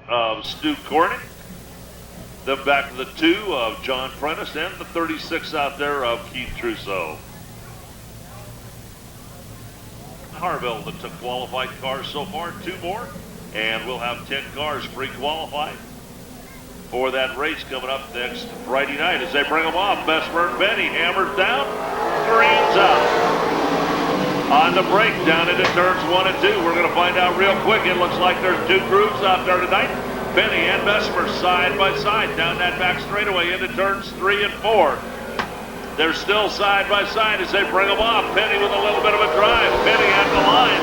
of Stu Corning. Then back to the 2 of John Prentice and the 36 out there of Keith Trousseau. Harville that took qualified cars so far, 2 more, and we'll have 10 cars pre-qualified for that race coming up next Friday night as they bring them off. Bessemer and Benny hammers down, greens out. On the break down into turns 1 and 2. We're going to find out real quick. It looks like there's 2 groups out there tonight. Benny and Bessemer side by side down that back straightaway into turns 3 and 4. They're still side by side as they bring them off. Penny with a little bit of a drive. Penny at the line.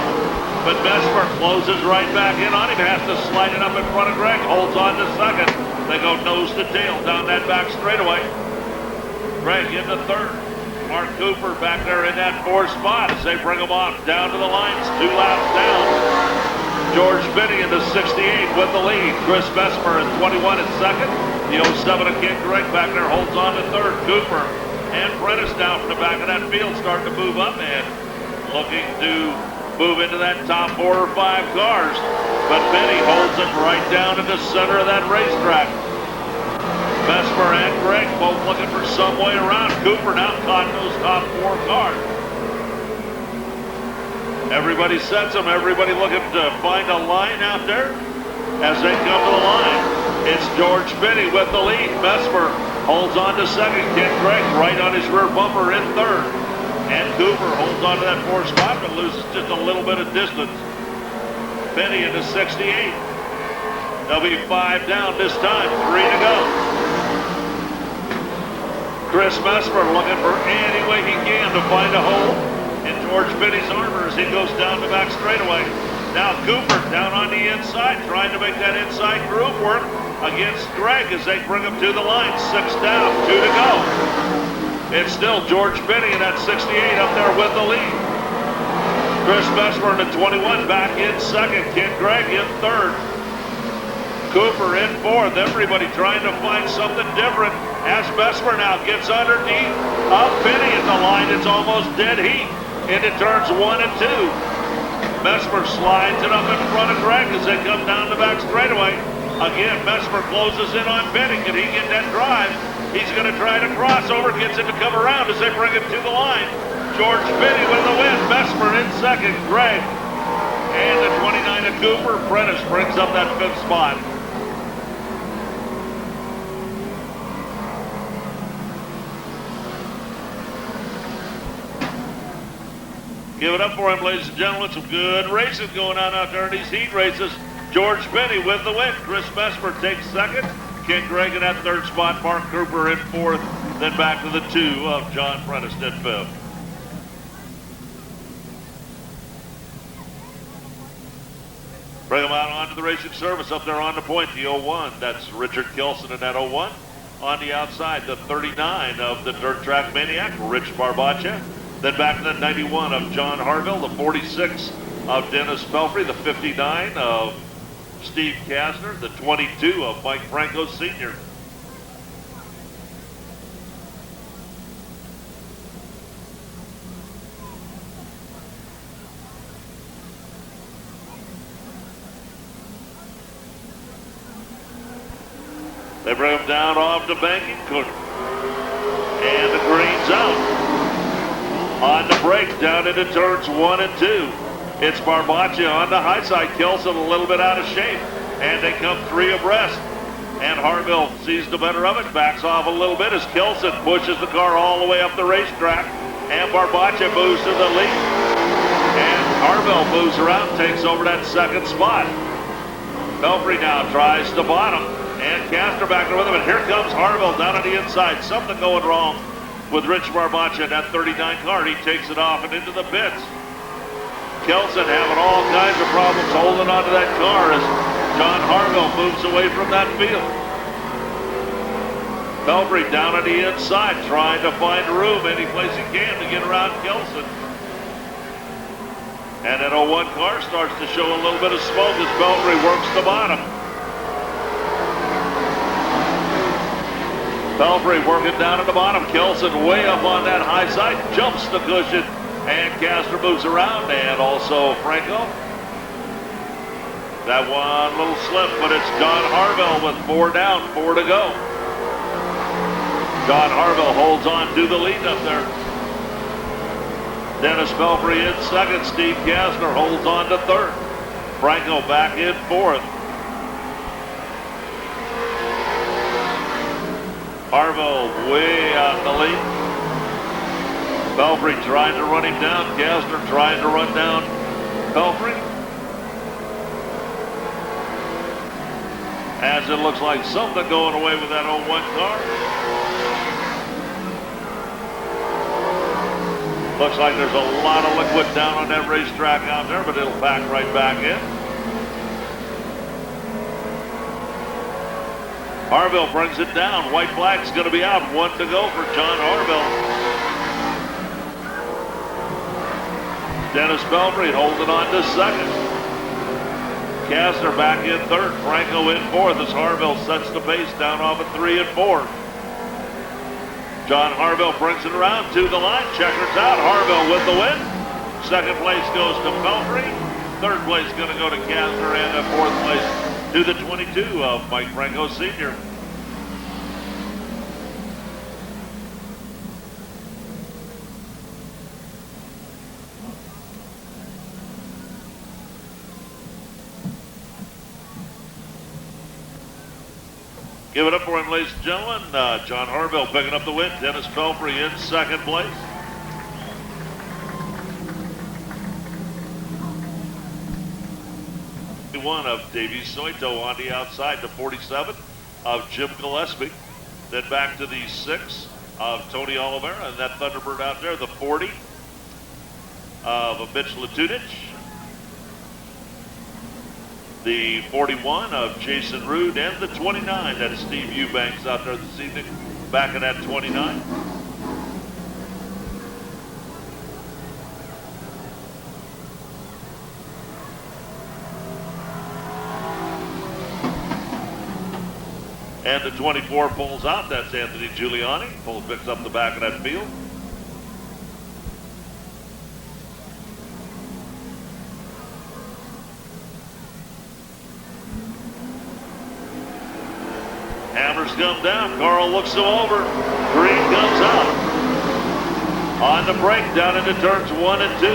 But Bessemer closes right back in on him. Has to slide it up in front of Greg. Holds on to second. They go nose to tail down that back straightaway. Greg into third. Mark Cooper back there in that 4th spot as they bring them off down to the lines. 2 laps down. George Benny in the 68 with the lead. Chris Bessemer in 21 in second. The 07 of Ken Greg back there holds on to third. Cooper and Prentice down from the back of that field starting to move up and looking to move into that top 4 or 5 cars. But Benny holds it right down in the center of that racetrack. Bessemer and Greg both looking for some way around. Cooper now caught those top 4 cars. Everybody sets them. Everybody looking to find a line out there as they come to the line. It's George Benny with the lead. Bessemer holds on to second. Ken Greg right on his rear bumper in third. And Cooper holds on to that 4th spot but loses just a little bit of distance. Benny in the 68. They'll be 5 down this time. 3 to go. Chris Bessemer looking for any way he can to find a hole in George Benny's armor as he goes down the back straightaway. Now Cooper down on the inside, trying to make that inside groove work against Greg as they bring him to the line. 6 down, 2 to go. It's still George Benny in that 68 up there with the lead. Chris Bessemer in the 21 back in second. Ken Greg in third. Cooper in 4th. Everybody trying to find something different as Bessemer now gets underneath of Benny at the line. It's almost dead heat into turns 1 and 2. Bessemer slides it up in front of Greg as they come down the back straightaway. Again, Bessemer closes in on Benny. Can he get that drive? He's going to try to cross over, gets it to come around as they bring him to the line. George Benny with the win. Bessemer in second. Greg and the 29 of Cooper. Prentice brings up that 5th spot. Give it up for him, ladies and gentlemen. Some good racing going on out there in these heat races. George Benny with the win. Chris Bessemer takes second. Ken Greg in that 3rd spot. Mark Cooper in 4th. Then back to the 2 of John Prentice in 5th. Bring them out onto the racing service up there on the point. The 01. That's Richard Kelson in that 01. On the outside, the 39 of the Dirt Track Maniac, Rich Barbacha. Then back to the 91 of John Harville, the 46 of Dennis Pelfrey, the 59 of Steve Kastner, the 22 of Mike Franco Sr. They bring him down off the banking corner. And the green's out. On the break, down into turns 1 and 2. It's Barbacha on the high side. Kelson a little bit out of shape. And they come 3 abreast. And Harville sees the better of it. Backs off a little bit as Kelson pushes the car all the way up the racetrack. And Barbacha moves to the lead. And Harville moves around, takes over that 2nd spot. Pelfrey now tries the bottom. And Kastner back there with him. And here comes Harville down on the inside. Something going wrong with Rich Barbacha in that 39 car. He takes it off and into the pits. Kelson having all kinds of problems holding onto that car as John Harville moves away from that field. Pelfrey down on the inside trying to find room any place he can to get around Kelson. And that 01 car starts to show a little bit of smoke as Pelfrey works the bottom. Pelfrey working down at the bottom. Kelson way up on that high side, jumps the cushion, and Kastner moves around, and also Franco. That one little slip, but it's John Harville with 4 down, 4 to go. John Harville holds on to the lead up there. Dennis Belfry in second. Steve Gasner holds on to third. Franco back in fourth. Harville way out in the lead. Belfry trying to run him down. Gasner trying to run down Belfry. As it looks like something going away with that 01 car. Looks like there's a lot of liquid down on that racetrack out there, but it'll pack right back in. Harville brings it down. White flag's going to be out. 1 to go for John Harville. Dennis Belfry holding on to second. Kastner back in third. Franco in fourth as Harville sets the pace down off of 3 and 4. John Harville brings it around to the line. Checkers out. Harville with the win. Second place goes to Belfry. Third place going to go to Kastner, and fourth place to the 22 of Mike Franco Sr. Give it up for him, ladies and gentlemen. John Harville picking up the win. Dennis Belfry in second place. One of Davey Soito on the outside, the 47 of Jim Gillespie. Then back to the 6 of Tony Oliveira, and that Thunderbird out there, the 40 of Mitch Latudich. The 41 of Jason Rude, and the 29, that is Steve Eubanks out there this evening, back in that 29. And the 24 pulls out, that's Anthony Giuliani. Picks up the back of that field. Hammers come down. Carl looks him over. Green comes out. On the break, down into turns 1 and 2.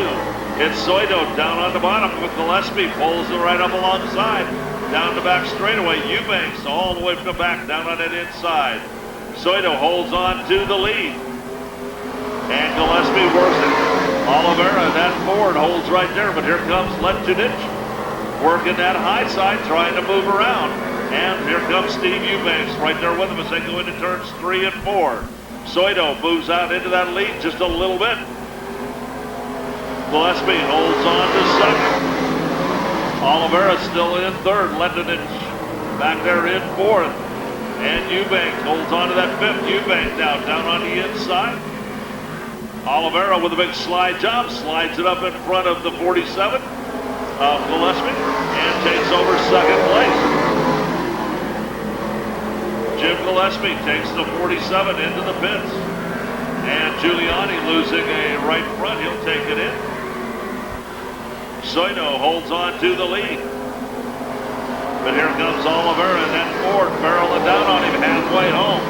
It's Soito down on the bottom with Gillespie. Pulls it right up alongside. Down the back straightaway. Eubanks all the way from the back, down on that inside. Soito holds on to the lead. And Gillespie works it. Oliveira, that Ford holds right there, but here comes Latudich. Working that high side, trying to move around. And here comes Steve Eubanks right there with him as they go into turns 3 and 4. Soito moves out into that lead just a little bit. Gillespie holds on to second. Oliveira still in third. Latudich back there in fourth. And Eubanks holds on to that fifth. Eubanks now down on the inside. Oliveira with a big slide job. Slides it up in front of the 47 of Gillespie and takes over second place. Jim Gillespie takes the 47 into the pits. And Giuliani losing a right front. He'll take it in. Soito holds on to the lead. But here comes Oliveira and that Ford barreling down on him halfway home.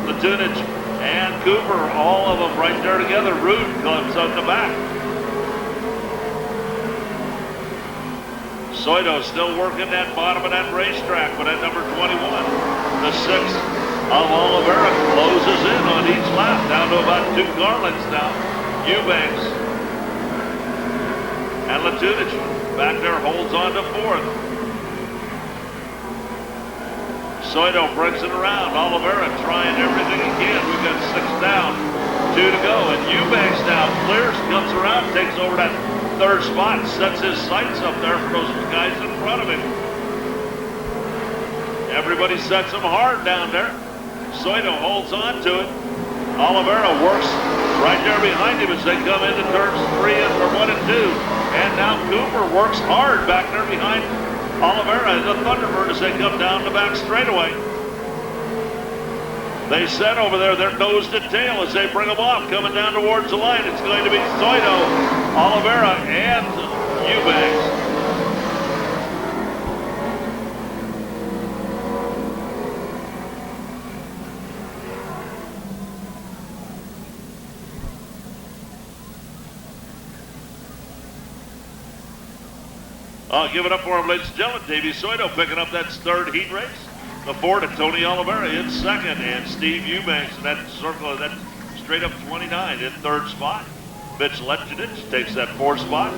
Latudich and Cooper, all of them right there together. Rude comes on the back. Soito still working that bottom of that racetrack, but at number 21, the 6 of Oliveira closes in on each lap, down to about 2 car lengths now. Eubanks and Latudich back there holds on to fourth. Soito brings it around. Oliveira trying everything he can. We've got 6 down, 2 to go. And Eubanks now clears, comes around, takes over that third spot, sets his sights up there for those guys in front of him. Everybody sets him hard down there. Soito holds on to it. Oliveira works right there behind him as they come into turns 3 and 1 and 2. And now Cooper works hard back there behind Oliveira and the Thunderbird as they come down the back straightaway. They set over there their nose to tail as they bring them off, coming down towards the line. It's going to be Soito, Oliveira, and Eubanks. Give it up for him, ladies and gentlemen. Davey Soito picking up that third heat race. The Ford of Tony Oliveira in second, and Steve Eubanks in that circle of that straight up 29 in third spot. Mitch Lechinich takes that fourth spot.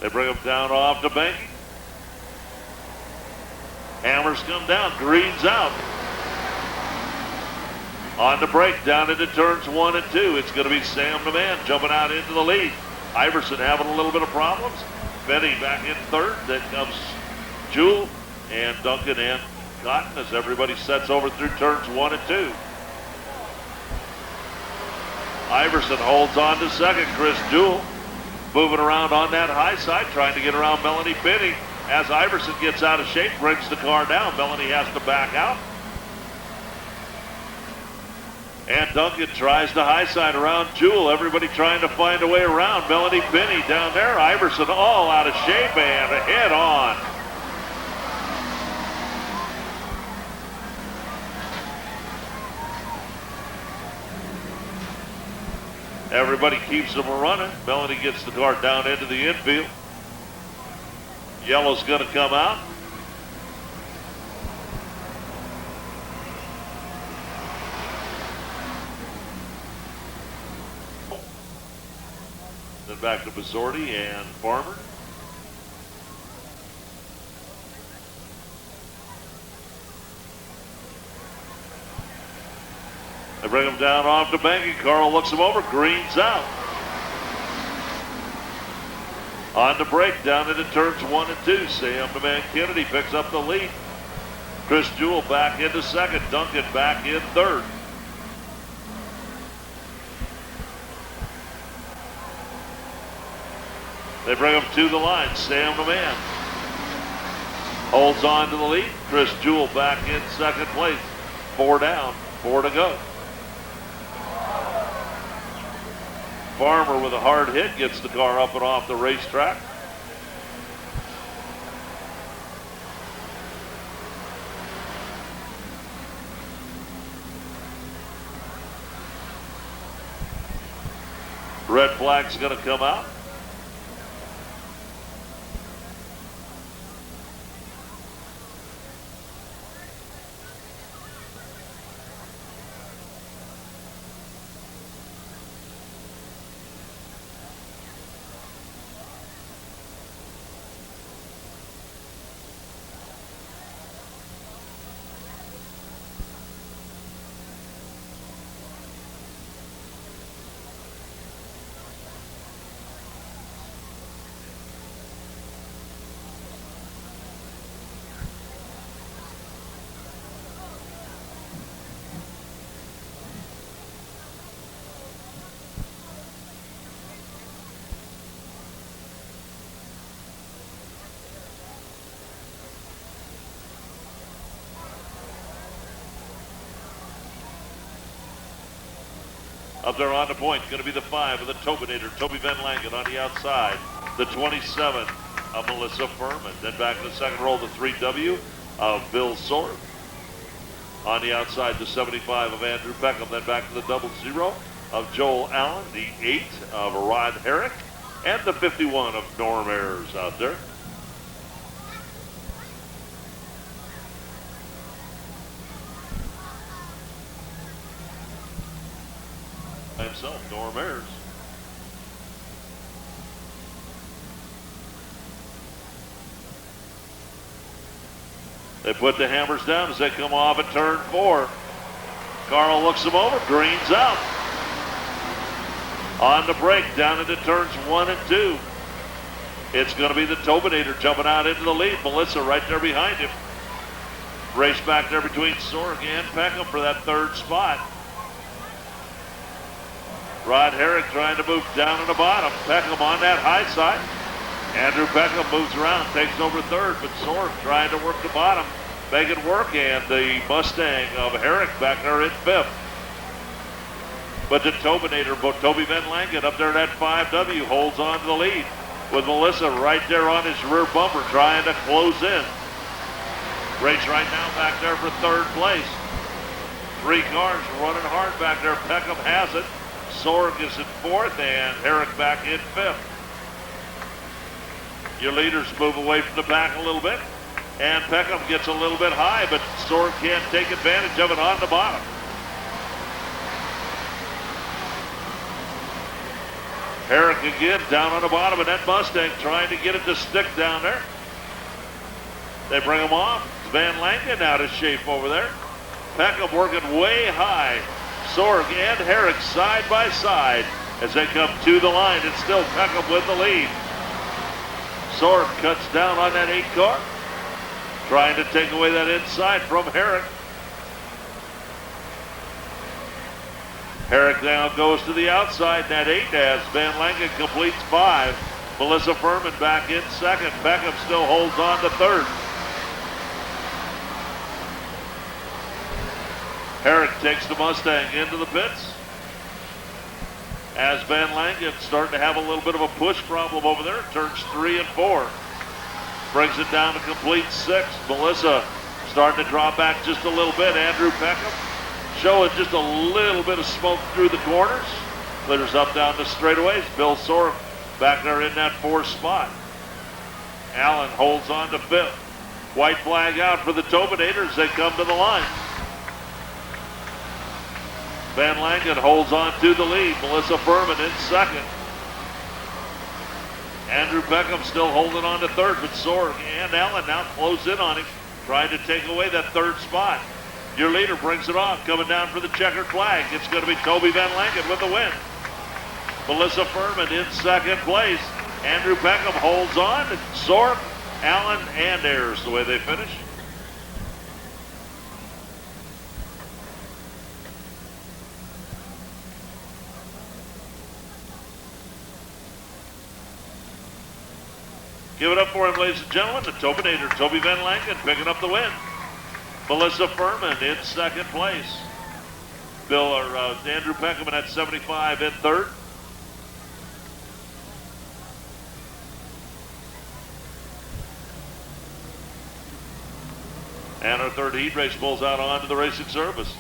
They bring him down off the banking. Hammers come down, greens out. On the break, down into turns 1 and 2. It's going to be Sam the Man jumping out into the lead. Iverson having a little bit of problems. Benny back in third. Then comes Jewell and Duncan and Cotton as everybody sets over through turns 1 and 2. Iverson holds on to second. Chris Jewell moving around on that high side, trying to get around Melanie Benny. As Iverson gets out of shape, brings the car down. Melanie has to back out. And Duncan tries the high side around Jewell. Everybody trying to find a way around. Melanie Benny down there. Iverson all out of shape and head on. Everybody keeps them running. Melanie gets the car down into the infield. Yellow's going to come out. Then back to Bizordi and Farmer. They bring him down off the banking. Carl looks him over. Green's out. On the break, down into turns 1 and 2. Sam the Man Kennedy picks up the lead. Chris Jewell back into second. Duncan back in third. They bring him to the line. Sam the Man holds on to the lead. Chris Jewell back in second place. 4 down, 4 to go. Farmer with a hard hit gets the car up and off the racetrack. Red flag's going to come out. Up there on the point, going to be the 5 of the Tobinator, Toby Van Langen on the outside. The 27 of Melissa Furman. Then back in the second row, the 3W of Bill Sorg. On the outside, the 75 of Andrew Peckham. Then back to the 00 of Joel Allen. The 8 of Rod Herrick. And the 51 of Norm Ayers out there. Himself, Norm Ayers. They put the hammers down as they come off at turn 4. Carl looks them over. Green's out. On the break, down into turns 1 and 2. It's going to be the Tobinator jumping out into the lead. Melissa right there behind him. Race back there between Sorg and Peckham for that third spot. Rod Herrick trying to move down to the bottom. Peckham on that high side. Andrew Peckham moves around, takes over third, but Sorg trying to work the bottom, make it work, and the Mustang of Herrick back there in 5th. But the Tobinator, Toby Van Langen up there at that 5W, holds on to the lead with Melissa right there on his rear bumper trying to close in. Race right now back there for third place. 3 cars running hard back there. Peckham has it. Sorg is in fourth, and Herrick back in fifth. Your leaders move away from the pack a little bit, and Peckham gets a little bit high, but Sorg can't take advantage of it on the bottom. Herrick again down on the bottom of that Mustang, trying to get it to stick down there. They bring him off. Van Langen out of shape over there. Peckham working way high. Sorg and Herrick side by side as they come to the line. It's still Peckham with the lead. Sorg cuts down on that 8 car, trying to take away that inside from Herrick. Herrick now goes to the outside, that 8 as Van Langen completes 5. Melissa Furman back in second. Peckham still holds on to third. Herrick takes the Mustang into the pits as Van Langen starting to have a little bit of a push problem over there. Turns 3 and 4. Brings it down to complete 6. Melissa starting to drop back just a little bit. Andrew Peckham showing just a little bit of smoke through the corners. Clears up down the straightaways. Bill Sorg back there in that 4th spot. Allen holds on to 5th. White flag out for the Tobinators. They come to the line. Van Langen holds on to the lead. Melissa Furman in second. Andrew Peckham still holding on to third, but Sorg and Allen now close in on him, trying to take away that 3rd spot. Your leader brings it off, coming down for the checkered flag. It's going to be Toby Van Langen with the win. Melissa Furman in second place. Andrew Peckham holds on. Sorg, Allen, and Ayers the way they finish. Give it up for him, ladies and gentlemen. The Tobinator, Toby Van Langen, picking up the win. Melissa Furman in second place. Andrew Peckham at 75 in third. And our third heat race pulls out onto the racing service.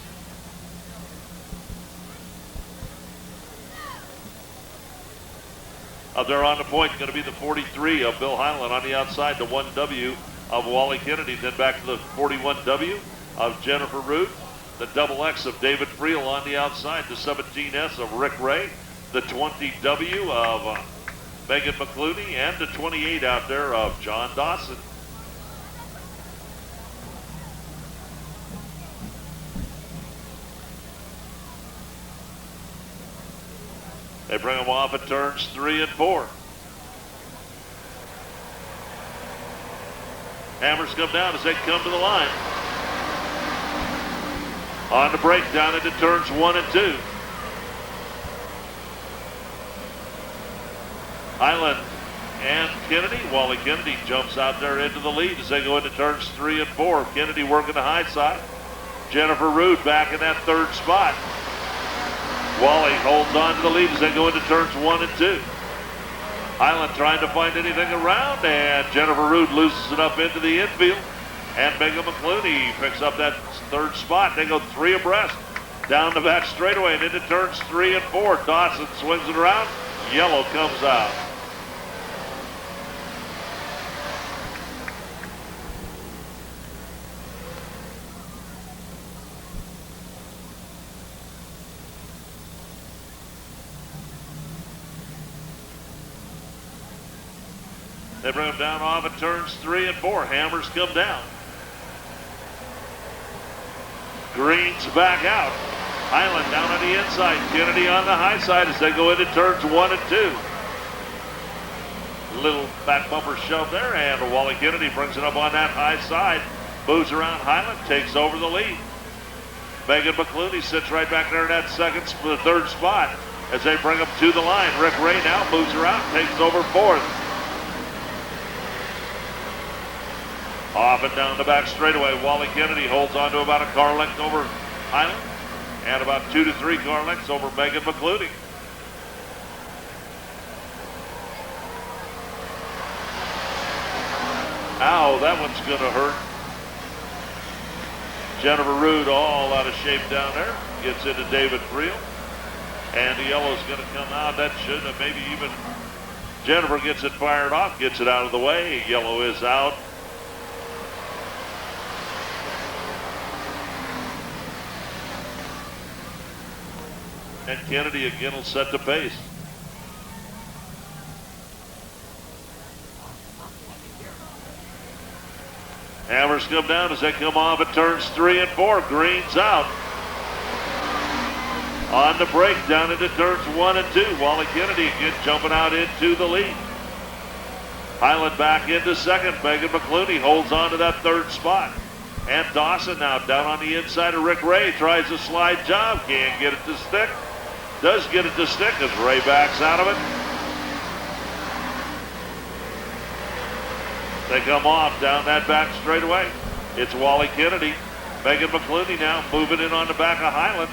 Up there on the point, going to be the 43 of Bill Highland on the outside, the 1W of Wally Kennedy. Then back to the 41W of Jennifer Root, the double X of David Friel on the outside, the 17S of Rick Ray, the 20W of Megan McClooney, and the 28 out there of John Dawson. They bring them off at turns 3 and 4. Hammers come down as they come to the line. On the break down into turns 1 and 2. Highland and Kennedy. Wally Kennedy jumps out there into the lead as they go into turns 3 and 4. Kennedy working the high side. Jennifer Rood back in that 3rd spot. Wally holds on to the lead as they go into turns 1 and 2. Highland trying to find anything around, and Jennifer Rood loses it up into the infield. And Megan McClooney picks up that 3rd spot. They go 3 abreast down the back straightaway and into turns 3 and 4. Dawson swings it around. Yellow comes out. They bring them down off at turns 3 and 4. Hammers come down. Green's back out. Highland down on the inside. Kennedy on the high side as they go into turns 1 and 2. Little back bumper shove there, and Wally Kennedy brings it up on that high side. Moves around Highland, takes over the lead. Megan McClooney sits right back there in that 3rd spot as they bring them to the line. Rick Ray now moves around, takes over 4th. Off and down the back straightaway, Wally Kennedy holds on to about a car length over Highland and about 2 to 3 car lengths over Megan McClooney. Ow, that one's going to hurt. Jennifer Rood all out of shape down there. Gets into David Friel. And the yellow's going to come out. That should have maybe even Jennifer gets it fired off, gets it out of the way. Yellow is out. And Kennedy again will set the pace. Hammers come down as they come off at turns 3 and 4. Green's out. On the break down into turns 1 and 2. Wally Kennedy again jumping out into the lead. Highland back into second. Megan McClooney holds on to that third spot. And Dawson now down on the inside of Rick Ray. Tries a slide job. Can't get it to stick. Does get it to stick as Ray backs out of it. They come off down that back straightaway. It's Wally Kennedy. Megan McClooney now moving in on the back of Highland.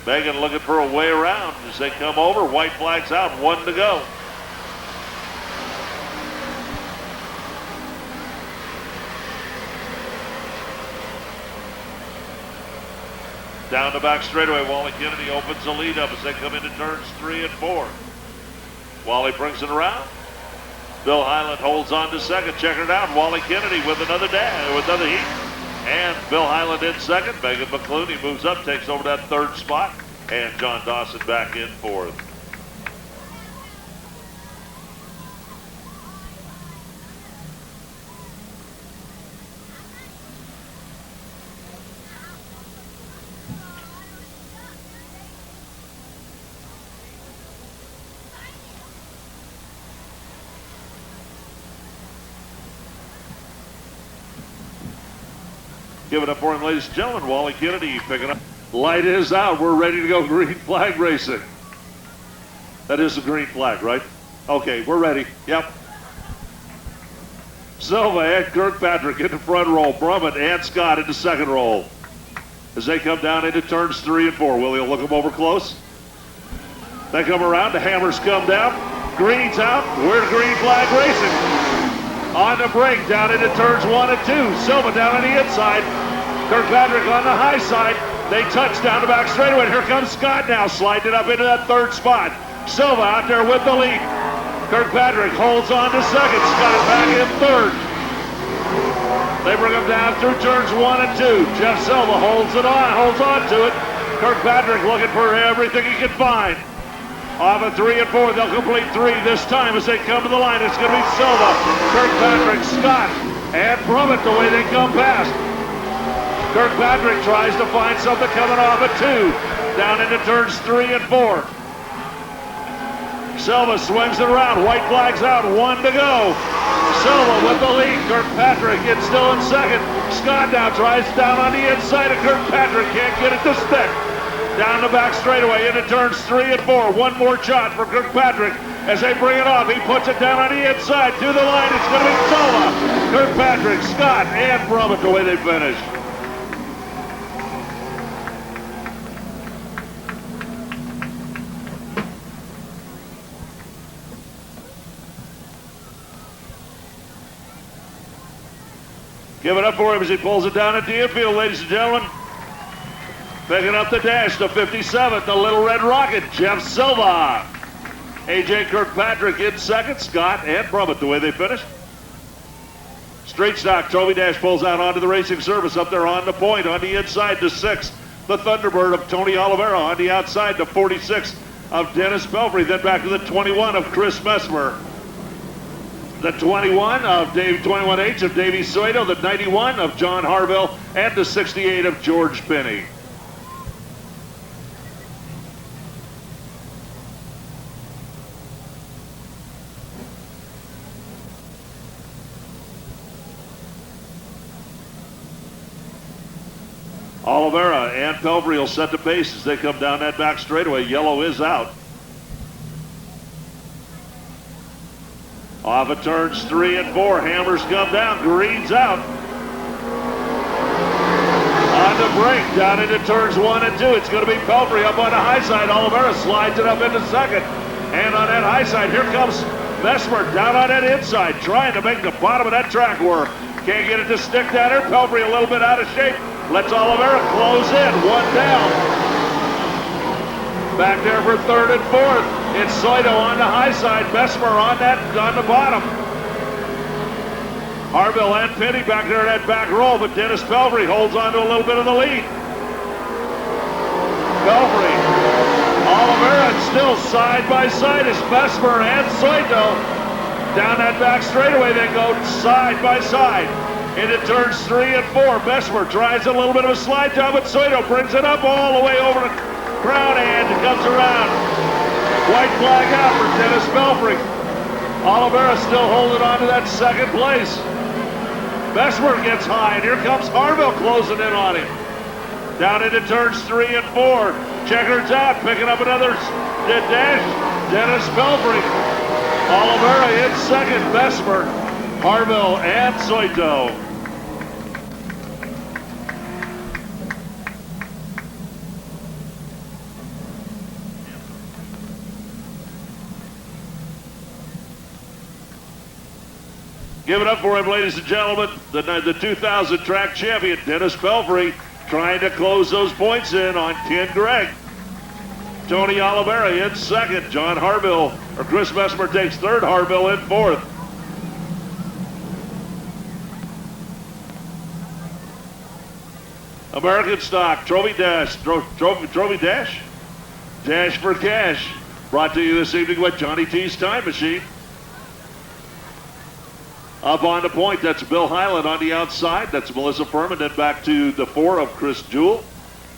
Megan looking for a way around as they come over. White flags out, 1 to go. Down the back straightaway, Wally Kennedy opens the lead up as they come into turns 3 and 4. Wally brings it around. Bill Highland holds on to second, checking it out. Wally Kennedy with another dash, with another heat. And Bill Highland in second. Megan McClooney moves up, takes over that third spot. And John Dawson back in fourth. Give it up for him, ladies and gentlemen. Wally Kennedy picking up. Light is out. We're ready to go green flag racing. That is the green flag, right? Okay, we're ready. Yep. Silva and Kirkpatrick in the front row. Brummett and Scott in the second row. As they come down into turns 3 and 4. Will you look them over close? They come around. The hammers come down. Green's out. We're green flag racing. On the break, down into turns 1 and 2. Silva down on the inside. Kirkpatrick on the high side. They touch down the back straightaway. Here comes Scott now, sliding it up into that third spot. Silva out there with the lead. Kirkpatrick holds on to second. Scott back in third. They bring him down through turns 1 and 2. Jeff Silva holds on to it. Kirkpatrick looking for everything he can find. Off of 3 and 4, they'll complete 3 this time as they come to the line. It's going to be Silva, Kirkpatrick, Scott, and Brummett the way they come past. Kirkpatrick tries to find something coming off of 2, down into turns 3 and 4. Silva swings it around, white flags out, 1 to go. Silva with the lead, Kirkpatrick is still in second. Scott now tries down on the inside of Kirkpatrick, can't get it to stick. Down the back straightaway into turns 3 and 4. One more shot for Kirkpatrick as they bring it off. He puts it down on the inside to the line. It's going to be Silva, Kirkpatrick, Scott, and Brummett the way they finish. Give it up for him as he pulls it down at the infield, ladies and gentlemen. Picking up the dash, the 57th, the Little Red Rocket, Jeff Silva. A.J. Kirkpatrick in second, Scott and Brummett the way they finished. Straight stock, Trophy Dash pulls out onto the racing service up there on the point, on the inside to 6. The Thunderbird of Tony Oliveira on the outside to 46 of Dennis Belfry, then back to the 21 of Chris Mesmer. The 21 of 21H of Davey Soito, the 91 of John Harville, and the 68 of George Binney. Oliveira and Pelfrey will set the pace as they come down that back straightaway. Yellow is out. Off of turns 3 and 4, hammers come down, green's out. On the break, down into turns 1 and 2, it's going to be Pelfrey up on the high side. Oliveira slides it up into second. And on that high side, here comes Mesmer down on that inside, trying to make the bottom of that track work. Can't get it to stick down there. Pelfrey a little bit out of shape. Lets Oliveira close in, 1 down. Back there for third and fourth. It's Soito on the high side. Bessemer on the bottom. Harville and Penny back there in that back row, but Dennis Pelfrey holds on to a little bit of the lead. Pelfrey, Oliveira still side by side as Bessemer and Soito. Down that back straightaway, they go side by side. Into turns 3 and 4. Bessemer tries a little bit of a slide job, but Soito brings it up all the way over the crown and it comes around. White flag out for Dennis Pelfrey. Oliveira still holding on to that second place. Bessemer gets high, and here comes Harville closing in on him. Down into turns 3 and 4. Checkers out, picking up another dash. Dennis Pelfrey. Oliveira in second. Bessemer, Harville, and Soito. Give it up for him, ladies and gentlemen, the 2000 track champion, Dennis Pelfrey, trying to close those points in on Ken Gregg. Tony Oliveira in second. John Harville, or Chris Bessemer takes third. Harville in fourth. American stock, Trophy Dash, Trophy Dash? Dash for cash. Brought to you this evening with Johnny T's Time Machine. Up on the point, that's Bill Hyland on the outside. That's Melissa Furman. Then back to the 4 of Chris Jewell.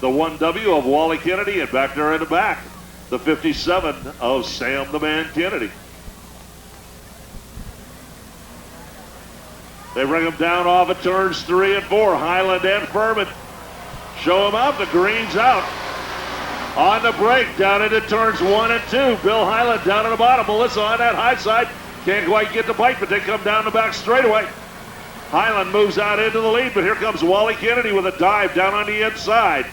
The 1W of Wally Kennedy. And back there in the back, the 57 of Sam the Man Kennedy. They bring him down off of turns 3 and 4. Hyland and Furman show him out. The green's out. On the break, down into turns 1 and 2. Bill Hyland down at the bottom. Melissa on that high side. Can't quite get the bite, but they come down the back straightaway. Hyland moves out into the lead, but here comes Wally Kennedy with a dive down on the inside.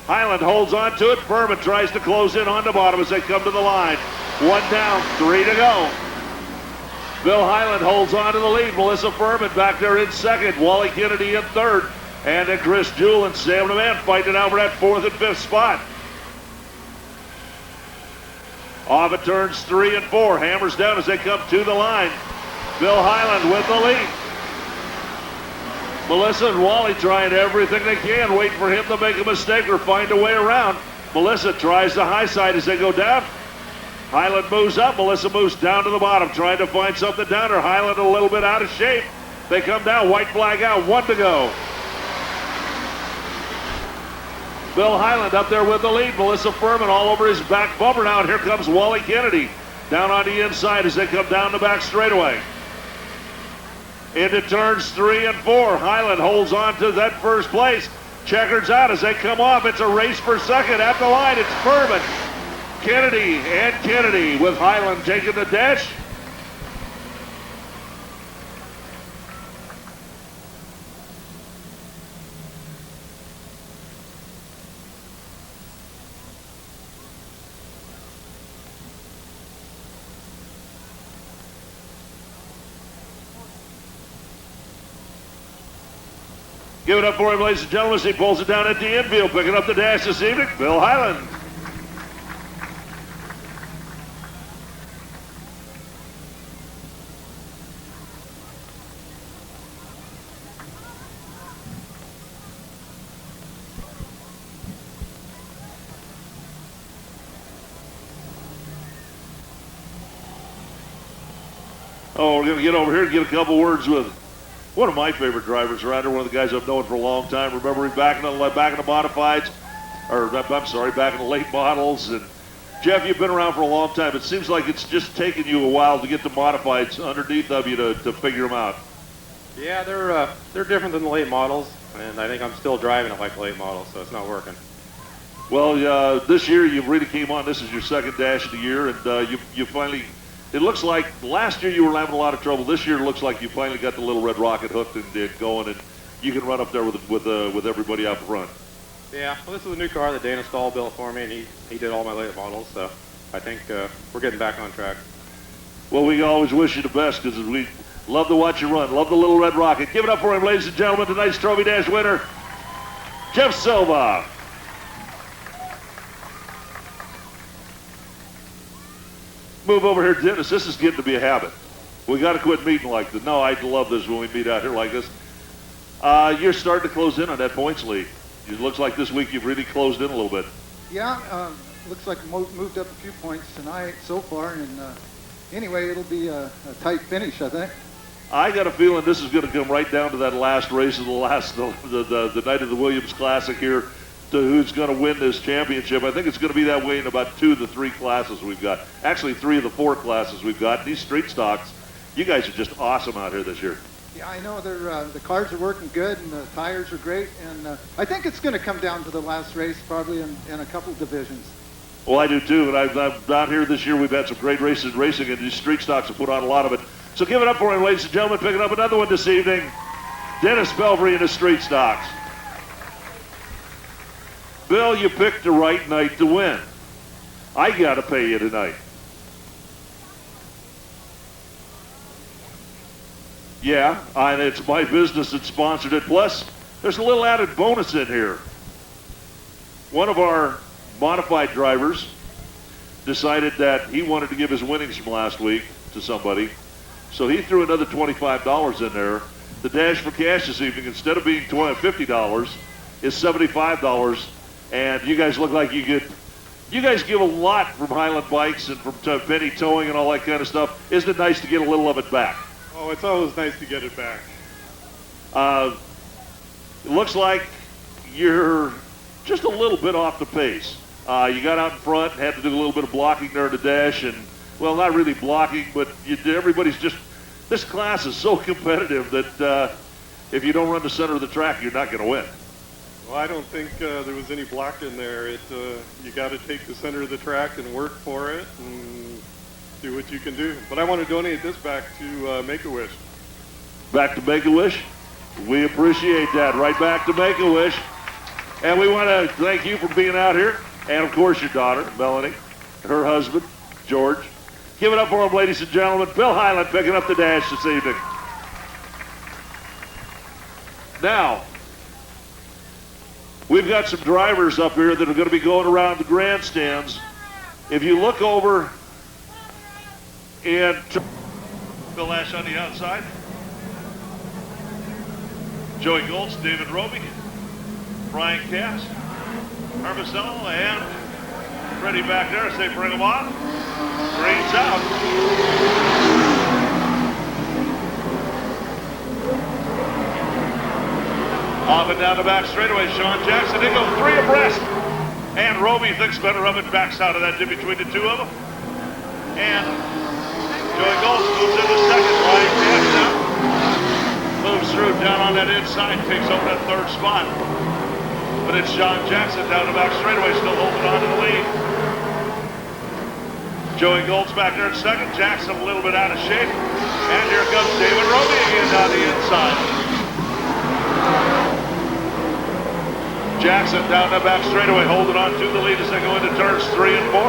Hyland holds on to it. Furman tries to close in on the bottom as they come to the line. 1 down, 3 to go. Bill Hyland holds on to the lead. Melissa Furman back there in second. Wally Kennedy in third. And then Chris Jewell and Sam the Man fighting out for that 4th and 5th spot. Off at turns 3 and 4. Hammers down as they come to the line. Bill Hyland with the lead. Melissa and Wally trying everything they can, waiting for him to make a mistake or find a way around. Melissa tries the high side as they go down. Hyland moves up. Melissa moves down to the bottom, trying to find something down there. Hyland a little bit out of shape. They come down. White flag out. 1 to go. Bill Hyland up there with the lead. Melissa Furman all over his back bumper now. And here comes Wally Kennedy down on the inside as they come down the back straightaway. Into turns 3 and 4. Hyland holds on to that first place. Checkers out as they come off. It's a race for second. At the line, it's Furman, Kennedy, and Kennedy with Hyland taking the dash. Give it up for him, ladies and gentlemen, as he pulls it down at the infield. Picking up the dash this evening, Bill Hyland. Oh, we're going to get over here and get a couple words with one of my favorite drivers around here, one of the guys I've known for a long time. Remember him back in the modifieds, or I'm sorry, back in the late models. And Jeff, you've been around for a long time. It seems like it's just taken you a while to get the modifieds underneath of you to figure them out. Yeah, they're different than the late models, and I think I'm still driving it like the late models, so it's not working. Well, this year you really came on. This is your second dash of the year, and you finally. It looks like last year you were having a lot of trouble. This year it looks like you finally got the little red rocket hooked and going, and you can run up there with everybody out front. Yeah, well, this is a new car that Dana Stahl built for me, and he did all my late models, so I think we're getting back on track. Well, we always wish you the best because we love to watch you run. Love the little red rocket. Give it up for him, ladies and gentlemen. Tonight's Trophy Dash winner, Jeff Silva. Move over here, Dennis. This is getting to be a habit. We got to quit meeting like this. No, I love this when we meet out here like this. You're starting to close in on that points lead. It looks like this week you've really closed in a little bit. Yeah, looks like moved up a few points tonight so far, and anyway, it'll be a tight finish, I think. I got a feeling this is going to come right down to that last race of the night of the Williams Classic here, to who's going to win this championship. I think it's going to be that way in about 2 of the 3 classes we've got. Actually, 3 of the 4 classes we've got. These street stocks, you guys are just awesome out here this year. Yeah, I know the cars are working good and the tires are great, and I think it's going to come down to the last race, probably in a couple divisions. Well, I do too, and I'm down here this year. We've had some great races racing, and these street stocks have put on a lot of it. So give it up for him, ladies and gentlemen. Picking up another one this evening, Dennis Belfry in the street stocks. Bill, you picked the right night to win. I got to pay you tonight. Yeah, and it's my business that sponsored it. Plus, there's a little added bonus in here. One of our modified drivers decided that he wanted to give his winnings from last week to somebody. So he threw another $25 in there. The dash for cash this evening, instead of being $50, is $75. And you guys look like you guys give a lot from Highland Bikes and from Penny Towing and all that kind of stuff. Isn't it nice to get a little of it back? Oh, it's always nice to get it back. It looks like you're just a little bit off the pace. You got out in front, had to do a little bit of blocking there in the dash, and, well, not really blocking, but everybody's just, this class is so competitive that if you don't run the center of the track, you're not going to win. Well, I don't think there was any blocking there. You got to take the center of the track and work for it and do what you can do. But I want to donate this back to Make-A-Wish. Back to Make-A-Wish? We appreciate that. Right back to Make-A-Wish. And we want to thank you for being out here. And, of course, your daughter, Melanie, her husband, George. Give it up for them, ladies and gentlemen. Bill Highland picking up the dash this evening. Now, we've got some drivers up here that are going to be going around the grandstands. If you look over and Bill Ash on the outside, Joey Goltz, David Roby, Brian Cass, Armacell, and Freddie back there. Say bring them on. Green's out. Off and down the back straightaway, Sean Jackson. They go 3 abreast. And Roby thinks better of it, backs out of that dip between the 2 of them. And Joey Goltz moves into second. Brian Cass now moves through down on that inside, takes over that 3rd spot. But it's Sean Jackson down the back straightaway, still holding on to the lead. Joey Goltz back there in second. Jackson a little bit out of shape. And here comes David Roby again down the inside. Jackson down the back straightaway, holding on to the lead as they go into turns 3 and 4.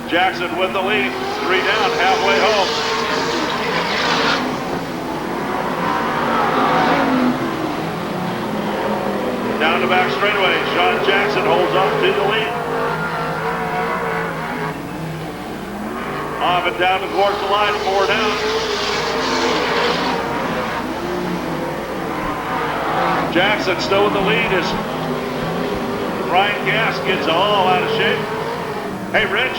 Jackson with the lead, 3 down, halfway home. Down the back straightaway, Sean Jackson holds on to the lead. Off and down towards the line, 4 down. Jackson still in the lead as Brian Cass gets all out of shape. Hey, Rich.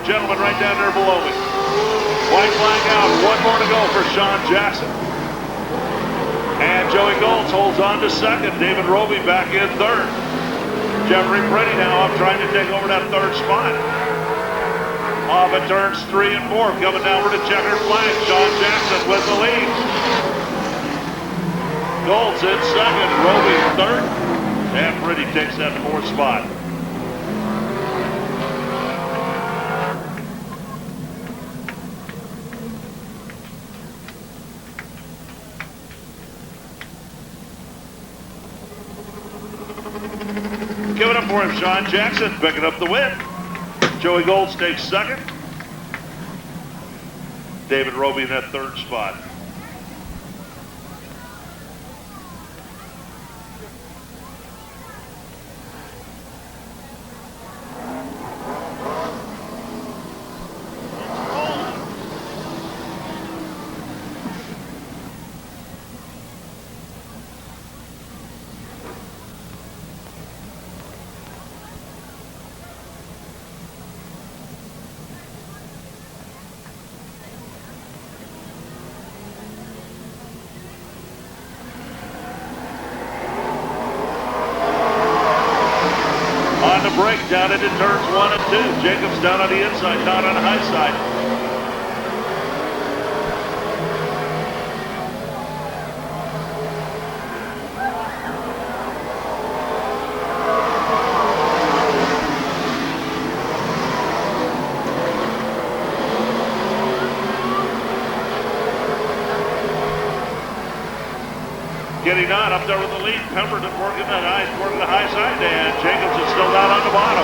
Gentleman right down there below me. White flag out, 1 more to go for Sean Jackson. And Joey Goltz holds on to second. David Roby back in 3rd. Jeffrey Pretty now up trying to take over that 3rd spot. Off at turns 3 and 4. Coming down for the checkered flag. Sean Jackson with the lead. Goltz in second. Roby in 3rd. And Pretty takes that 4th spot. Give it up for him, Sean Jackson picking up the win. Joey Goltz takes second. David Roby in that 3rd spot. break down into turns 1 and 2. Jacobs down on the inside, not on the high side. Getting on up there with the lead. Pemberton working the high side, and Jacobs is still down on the bottom.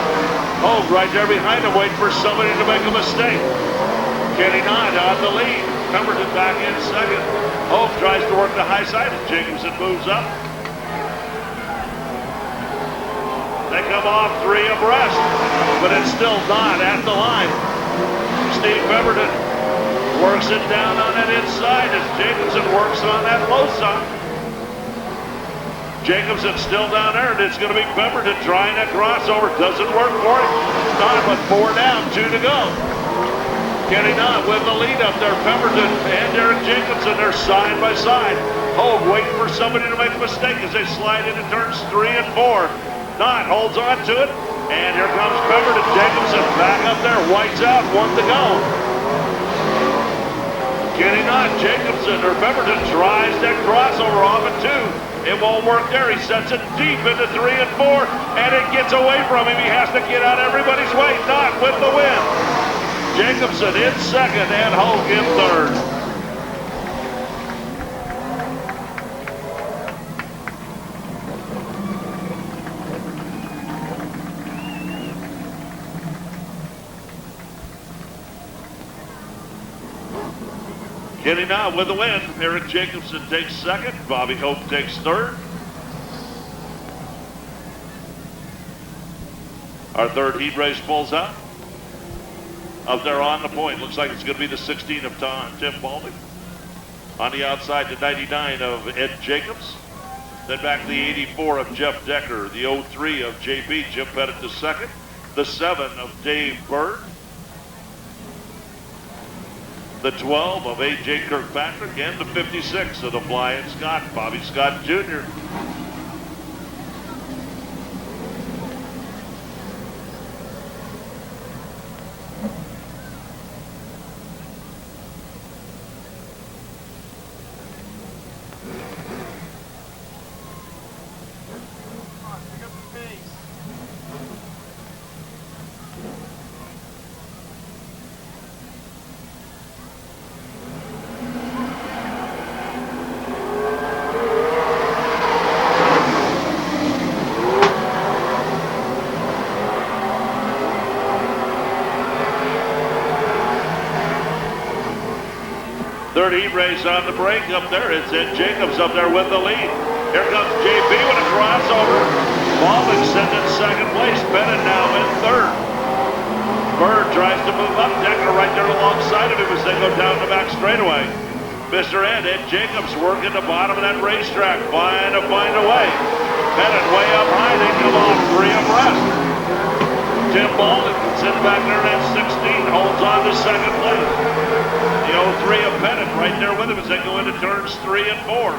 Hogue right there behind him, waiting for somebody to make a mistake. Getting on the lead. Pemberton back in second. Hogue tries to work the high side as Jacobson moves up. They come off 3 abreast, but it's still not at the line. Steve Pemberton works it down on that inside as Jacobson works on that low side. Jacobson's still down there, and it's going to be Pemberton trying that crossover. Doesn't work for him. Not with 4 down, 2 to go. Getting on with the lead up there. Pemberton and Derek Jacobson, they're side by side. Hogue waiting for somebody to make a mistake as they slide into turns 3 and 4. Knott holds on to it, and here comes Pemberton. Jacobson back up there. White's out, 1 to go. Getting on, Jacobson, or Pemberton tries that crossover off at 2. It won't work there. He sets it deep into 3 and 4, and it gets away from him. He has to get out everybody's way. Knott with the win. Jacobson in second and Hogue in third. Getting on with the win, Eric Jacobson takes second, Bobby Hogue takes third. Our third heat race pulls out. Up there on the point, looks like it's going to be the 16 of Tim Balding. On the outside, the 99 of Ed Jacobs. Then back to the 84 of Jeff Decker, the 03 of JB, Jim Pettit to second. The 7 of Dave Bird. The 12 of A.J. Kirkpatrick, and the 56 of the Flying Scott, Bobby Scott Jr. Third heat race on the break up there. It's Ed Jacobs up there with the lead. Here comes JB with a crossover. Baldwin sent in second place. Bennett now in third. Bird tries to move up. Decker right there alongside of him as they go down the back straightaway. Mr. Ed Jacobs working the bottom of that racetrack. Find a way. Bennett way up high. They come off 3 abreast. Tim Baldwin sitting back there in that 16. Holds on to second place. The 03 of Pettit right there with him as they go into turns 3 and 4.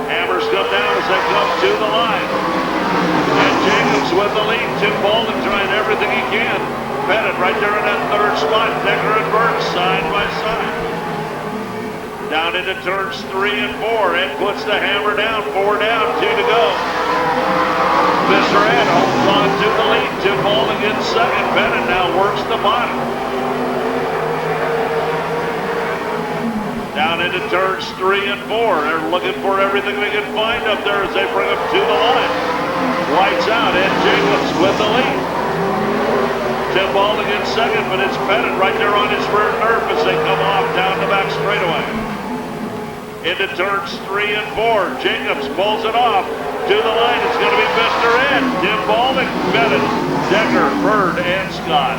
Hammers come down as they come to the line. And Jacobs with the lead. Tim Baldwin trying everything he can. Pettit right there in that third spot. Decker and Bird side by side. Down into turns 3 and 4. Ed puts the hammer down. 4 down, 2 to go. Mr. Ed holds on to the lead. Tim Baldwin in second. Pettit now works the bottom. Down into turns 3 and 4. They're looking for everything they can find up there as they bring them to the line. Lights out, Ed Jacobs with the lead. Tim Baldwin in second, but it's Pettit right there on his rear nerve as they come off down the back straightaway. Into turns 3 and 4. Jacobs pulls it off. To the line, it's going to be Mr. Ed. Tim Baldwin, Pettit, Decker, Bird, and Scott.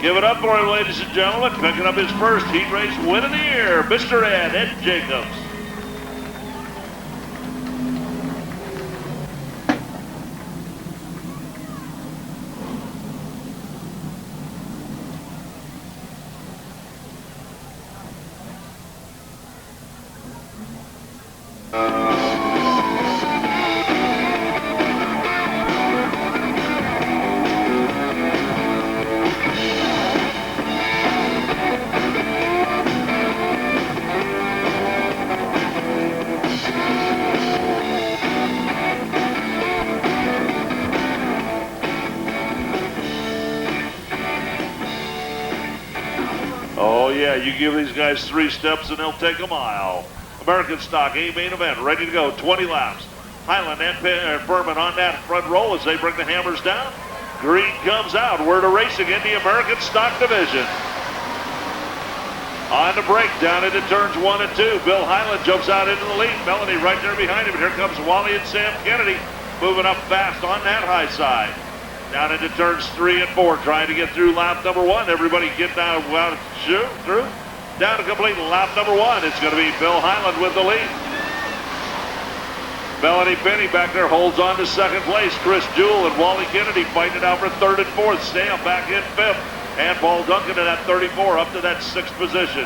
Give it up for him, ladies and gentlemen. Picking up his first heat race win of the year, Mr. Ed Jacobs. Oh yeah, you give these guys 3 steps and they'll take a mile. American stock, A main event, ready to go, 20 laps. Highland and Furman on that front roll as they bring the hammers down. Green comes out. We're to racing in the American stock division. On the break, down into turns 1 and 2. Bill Highland jumps out into the lead. Melanie right there behind him. Here comes Wally and Sam Kennedy moving up fast on that high side. Down into turns 3 and 4, trying to get through lap number 1. Everybody get down, through. Down to complete lap number 1. It's going to be Bill Highland with the lead. Melanie Penny back there holds on to second place. Chris Jewell and Wally Kennedy fighting it out for 3rd and 4th. Sam back in 5th. And Paul Duncan in that 34 up to that 6th position.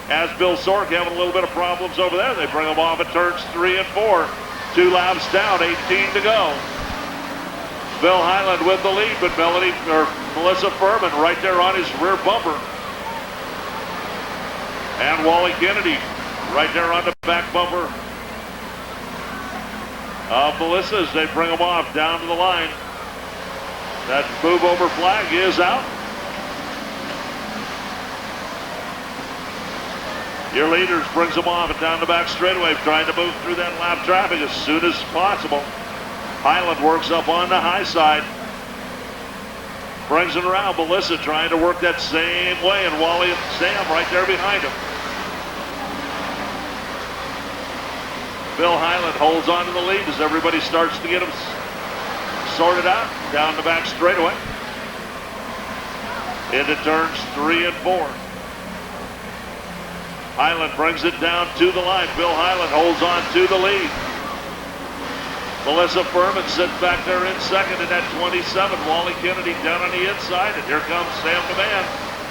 As Bill Sork having a little bit of problems over there, they bring him off at turns 3 and 4. 2 laps down, 18 to go. Bill Highland with the lead, but Melissa Furman right there on his rear bumper. And Wally Kennedy right there on the back bumper of Melissa as they bring him off down to the line. That move over flag is out. Your leaders brings them off and down the back straightaway, trying to move through that lap traffic as soon as possible. Highland works up on the high side. Brings it around. Melissa trying to work that same way, and Wally and Sam right there behind him. Bill Highland holds on to the lead as everybody starts to get him sorted out down the back straightaway. Into turns 3 and 4. Highland brings it down to the line. Bill Highland holds on to the lead. Melissa Furman sits back there in second in that 27. Wally Kennedy down on the inside, and here comes Sam the man.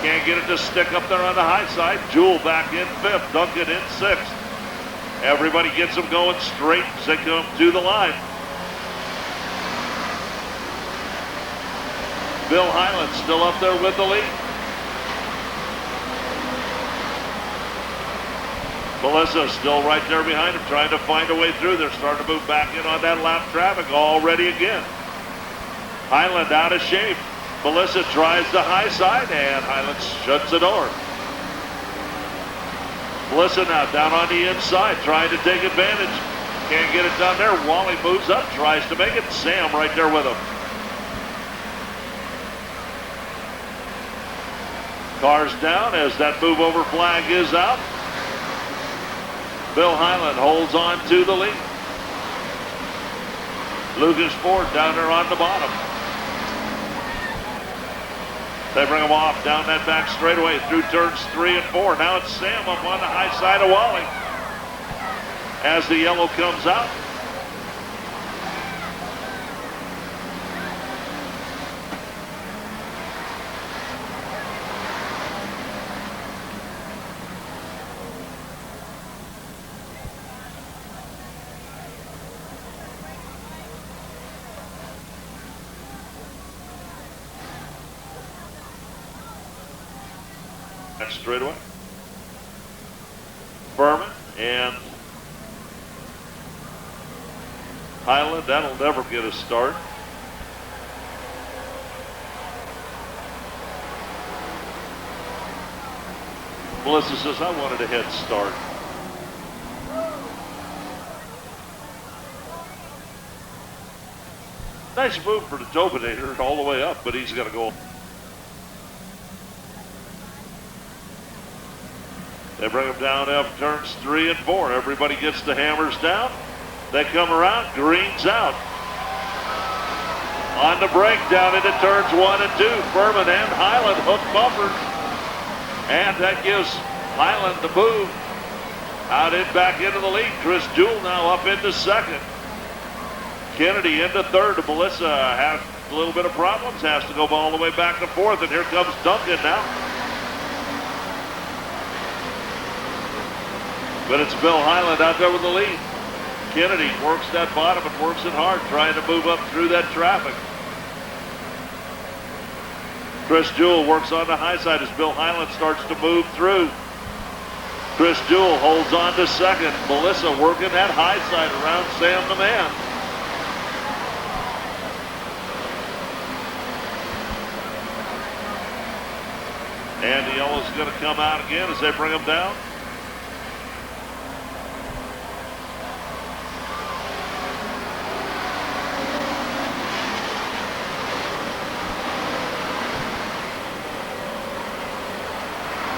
Can't get it to stick up there on the high side. Jewell back in 5th, Duncan in 6th. Everybody gets them going straight as they come to the line. Bill Highland still up there with the lead. Melissa still right there behind him, trying to find a way through. They're starting to move back in on that lap traffic already again. Highland out of shape. Melissa tries the high side, and Highland shuts the door. Melissa now down on the inside, trying to take advantage. Can't get it done there. Wally moves up, tries to make it. Sam right there with him. Cars down as that move over flag is out. Bill Highland holds on to the lead. Lucas Ford down there on the bottom. They bring him off down that back straightaway through turns 3 and 4. Now it's Sam up on the high side of Wally as the yellow comes out. Straightaway. Furman and Highland, that'll never get a start. Melissa says, I wanted a head start. Nice move for the Tobinator all the way up, but he's got to go. They bring them down after turns 3 and 4. Everybody gets the hammers down. They come around. Green's out. On the break, down into turns 1 and 2. Furman and Highland hook bumpers. And that gives Highland the move. Out in back into the lead. Chris Jewell now up into second. Kennedy into third. Melissa has a little bit of problems. Has to go all the way back to fourth. And here comes Duncan now. But it's Bill Highland out there with the lead. Kennedy works that bottom and works it hard, trying to move up through that traffic. Chris Jewell works on the high side as Bill Highland starts to move through. Chris Jewell holds on to second. Melissa working that high side around Sam the Man. And the yellow's going to come out again as they bring them down.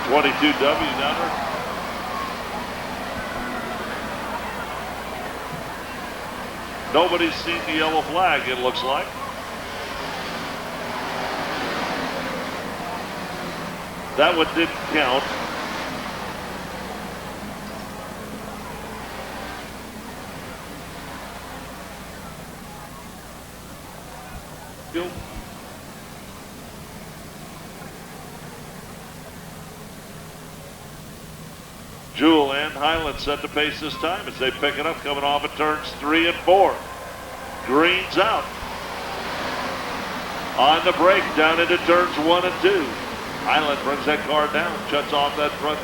(22W) down there. Nobody's seen the yellow flag, it looks like. That one didn't count. Go. Jewell and Highland set the pace this time as they pick it up, coming off of turns 3 and 4. Green's out. On the break, down into turns 1 and 2. Highland brings that car down, shuts off that front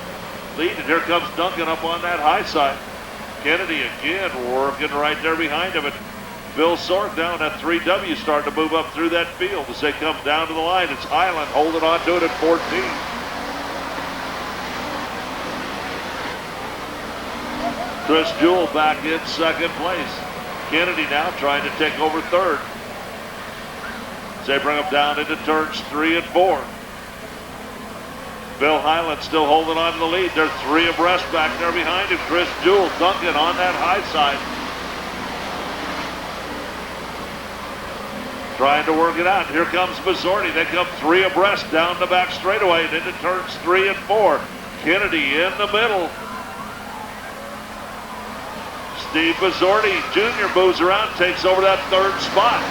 lead, and here comes Duncan up on that high side. Kennedy again working right there behind him, and Bill Sork down at 3W starting to move up through that field as they come down to the line. It's Highland holding on to it at 14. Chris Jewell back in second place. Kennedy now trying to take over third. As they bring them down into turns 3 and 4. Bill Highland still holding on to the lead. They're 3 abreast back there behind him. Chris Jewell, Duncan on that high side. Trying to work it out. Here comes Mazzorti. They come 3 abreast down the back straightaway and into turns 3 and 4. Kennedy in the middle. Steve Mazzorti Jr. moves around, takes over that third spot.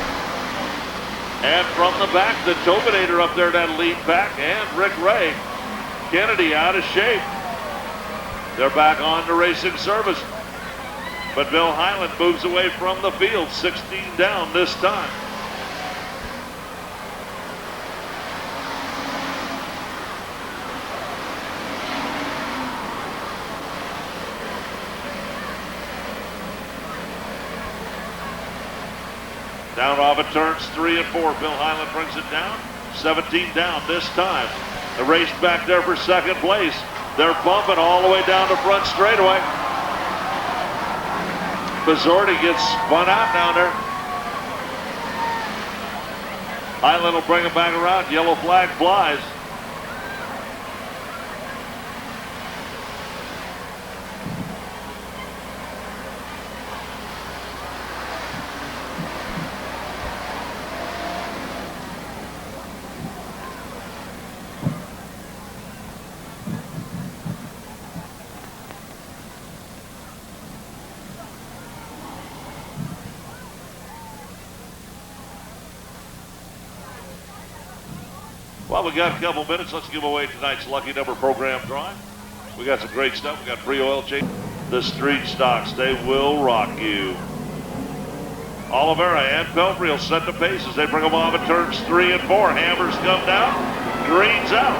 And from the back, the Tobinator up there, that lead back, and Rick Ray. Kennedy out of shape. They're back on to racing service. But Bill Highland moves away from the field, 16 down this time. Down off of turns 3 and 4. Bill Highland brings it down. 17 down this time. The race back there for second place. They're bumping all the way down the front straightaway. Mazzorti gets spun out down there. Highland will bring him back around. Yellow flag flies. Well, we got a couple minutes. Let's give away tonight's lucky number program drawing. We got some great stuff. We got free oil change. The street stocks, they will rock you. Oliveira and Pelfrey will set the pace as they bring them off at turns 3 and 4. Hammers come down. Green's out.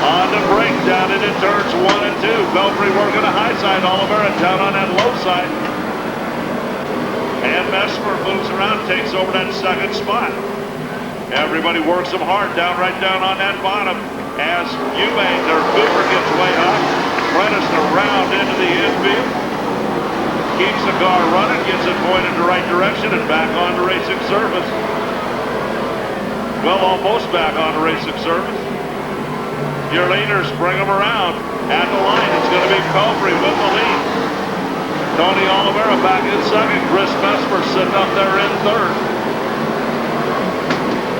On the break, down into turns 1 and 2. Pelfrey working the high side. Oliveira down on that low side. And Messmer moves around, takes over that second spot. Everybody works them hard right down on that bottom as Eubank or Cooper gets way up. Prentice around into the infield. Keeps the car running, gets it pointed the right direction and back on to racing service. Well, almost back on to racing service. Your leaders bring them around. At the line, it's going to be Pelfrey with the lead. Tony Oliveira back in second. Chris Messmer sitting up there in third.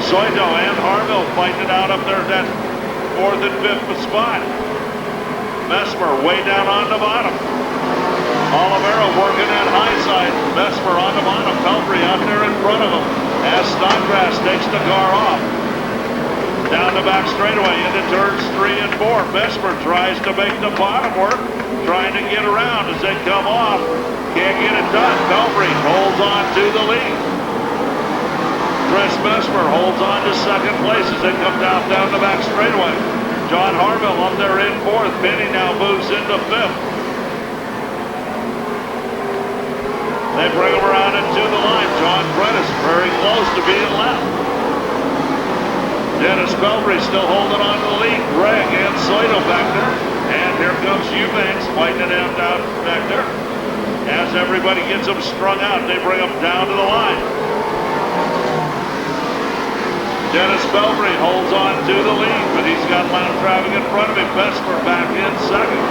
Soito and Harville fighting it out up there at that 4th and 5th spot. Mesmer way down on the bottom. Oliveira working that high side. Mesmer on the bottom. Pelfrey out there in front of him as Snodgrass takes the car off. Down the back straightaway into turns 3 and 4. Mesmer tries to make the bottom work. trying to get around as they come off. Can't get it done. Pelfrey holds on to the lead. Chris Mesmer holds on to second place as they come down the back straightaway. John Harville up there in fourth. Penny now moves into fifth. They bring him around into the line. John Prentice very close to being left. Dennis Pelfrey still holding on to the lead. Greg and Saito back there. And here comes Eubanks fighting it out back there. As everybody gets them strung out, they bring them down to the line. Dennis Pelfrey holds on to the lead, but he's got loud traffic in front of him. Vesper back in second.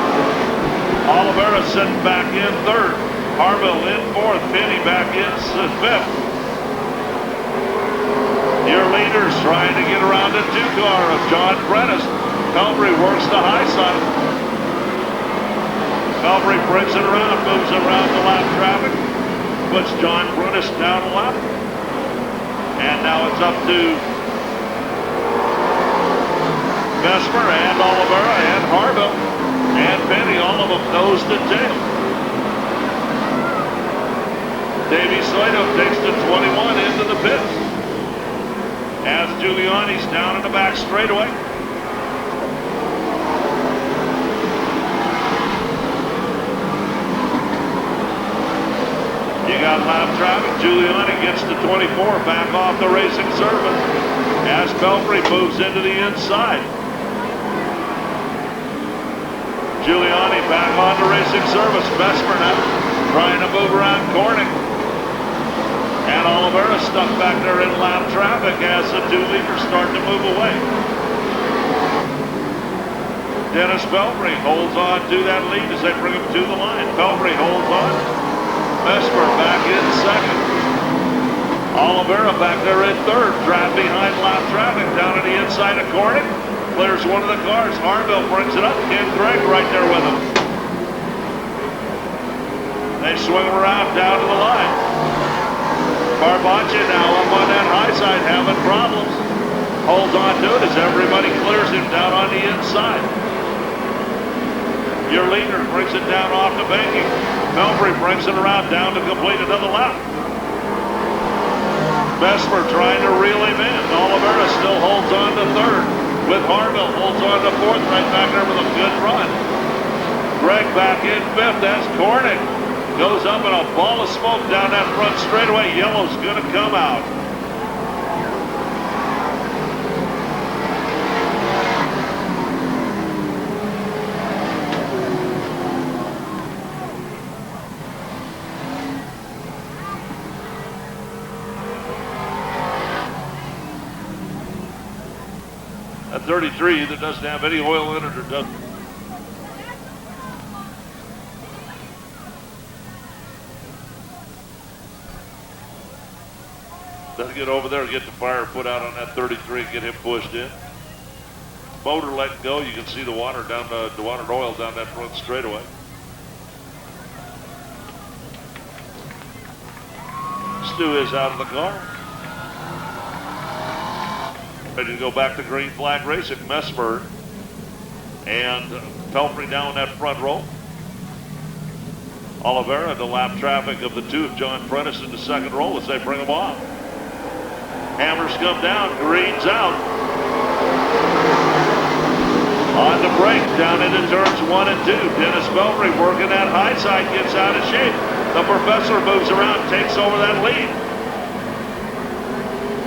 Oliveira sitting back in third. Harville in fourth. Penny back in fifth. Your leaders trying to get around the two-car of John Prentice. Pelfrey works the high side. Pelfrey brings it around, moves around the lap traffic, puts John Prentice down a lap. And now it's up to Vesper and Oliveira and Harville and Penny, all of them nose to tail. Davey Saito takes the 21 into the pits. As Giuliani's down in the back straightaway. You got lap traffic. Giuliani gets the 24 back off the racing service as Pelfrey moves into the inside. Giuliani back on the racing service. Vesper now trying to move around Cornick. And Oliveira stuck back there in lap traffic as the two leaders start to move away. Dennis Pelfrey holds on to that lead as they bring him to the line. Pelfrey holds on. Vesper back in second. Oliveira back there in third. Trapped behind lap traffic down to the inside of Cornick. Clears one of the cars. Harville brings it up. Ken Gregg right there with him. They swing around down to the line. Barbacia now up on that high side having problems. Holds on to it as everybody clears him down on the inside. Your leader brings it down off the banking. Pelfrey brings it around down to complete another lap. Vesper trying to reel him in. Oliveira still holds on to third. With Harville holds on to fourth right back there with a good run. Greg back in fifth as Cornick goes up in a ball of smoke down that front straightaway. Yellow's going to come out. That 33 either doesn't have any oil in it or doesn't. Doesn't get over there and get the fire put out on that 33 and get him pushed in. Motor let go. You can see the water down the water and oil down that front straightaway. Stu is out of the car. Ready to go back to green flag racing. Mesmer and Pelfrey down that front row. Oliveira, the lap traffic of the two of John Prentice in the second row as they bring them off. Hammers come down, green's out. On the break, down into turns 1 and 2. Dennis Pelfrey working that high side, gets out of shape. The professor moves around, takes over that lead.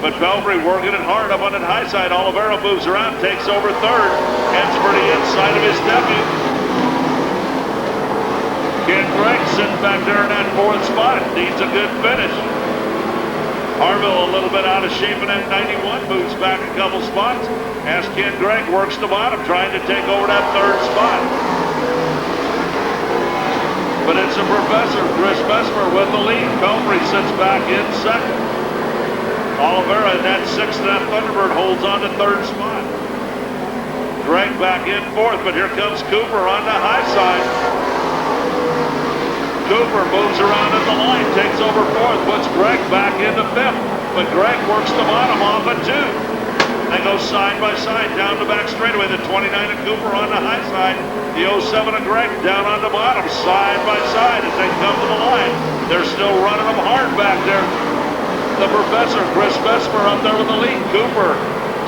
But Pelfrey working it hard up on that high side. Oliveira moves around, takes over third. Heads for the inside of his debut. Ken Gregg sitting back there in that fourth spot. Needs a good finish. Harville a little bit out of shape in that 91. Moves back a couple spots. As Ken Gregg works the bottom, trying to take over that third spot. But it's the professor, Chris Mesmer, with the lead. Pelfrey sits back in second. Oliveira in that sixth and that Thunderbird holds on to third spot. Gregg back in fourth, but here comes Cooper on the high side. Cooper moves around at the line, takes over fourth, puts Gregg back into fifth, but Gregg works the bottom off at two. They go side by side down the back straightaway. The 29 of Cooper on the high side. The 07 of Greg down on the bottom, side by side as they come to the line. They're still running them hard back there. The professor, Chris Vesper, up there with the lead. Cooper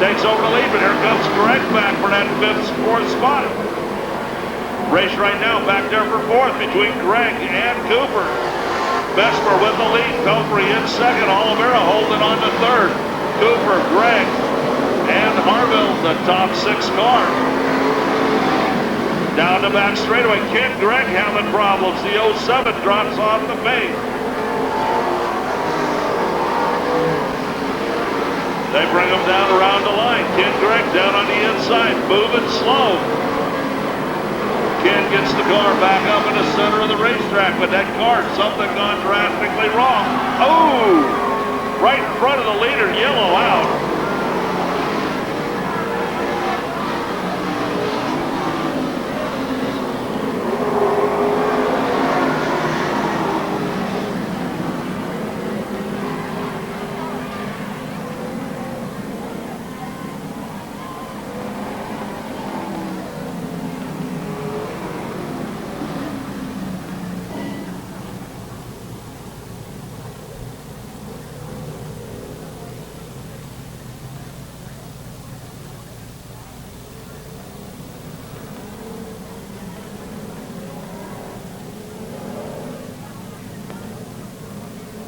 takes over the lead, but here comes Greg back for that fourth spot. Race right now back there for fourth between Greg and Cooper. Vesper with the lead. Pelfrey in second. Oliveira holding on to third. Cooper, Greg, and Harville, the top 6 car. Down the back straightaway. Kid Greg having problems. The 07 drops off the pace. They bring him down around the line. Kid Greg down on the inside, moving slow. Kid gets the car back up in the center of the racetrack, but that car, something gone drastically wrong. Oh! Right in front of the leader, yellow out.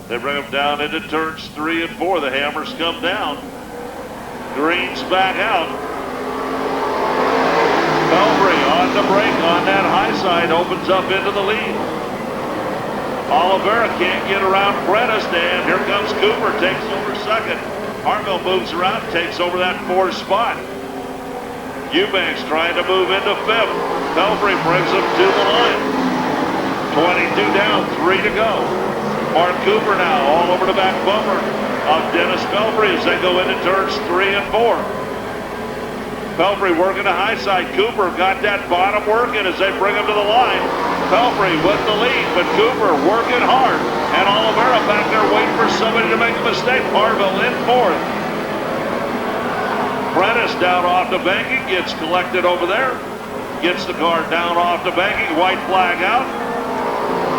They bring them down into turns 3 and 4. The hammers come down. Green's back out. Pelfrey on the brake on that high side, opens up into the lead. Oliveira can't get around Prentice, and here comes Cooper, takes over second. Harville moves around, takes over that 4th spot. Eubanks trying to move into 5th. Pelfrey brings him to the line. 22 down, 3 to go. Mark Cooper now all over the back bumper of Dennis Pelfrey as they go into turns 3 and 4. Pelfrey working the high side. Cooper got that bottom working as they bring him to the line. Pelfrey with the lead, but Cooper working hard. And Oliveira back there waiting for somebody to make a mistake. Harville in 4th. Prentice down off the banking, gets collected over there. Gets the car down off the banking, white flag out.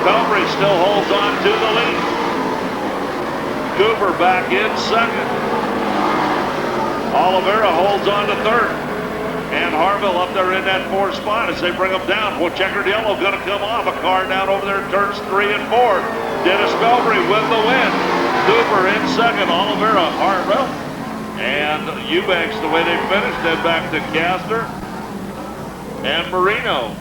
Pelfrey still holds on to the lead. Cooper back in second. Oliveira holds on to third. And Harville up there in that 4th spot as they bring him down. Well, checkered yellow going to come off. A car down over there in turns 3 and 4. Dennis Pelfrey with the win. Cooper in second. Oliveira, Harville, and Eubanks the way they finished. Then back to Castor and Marino.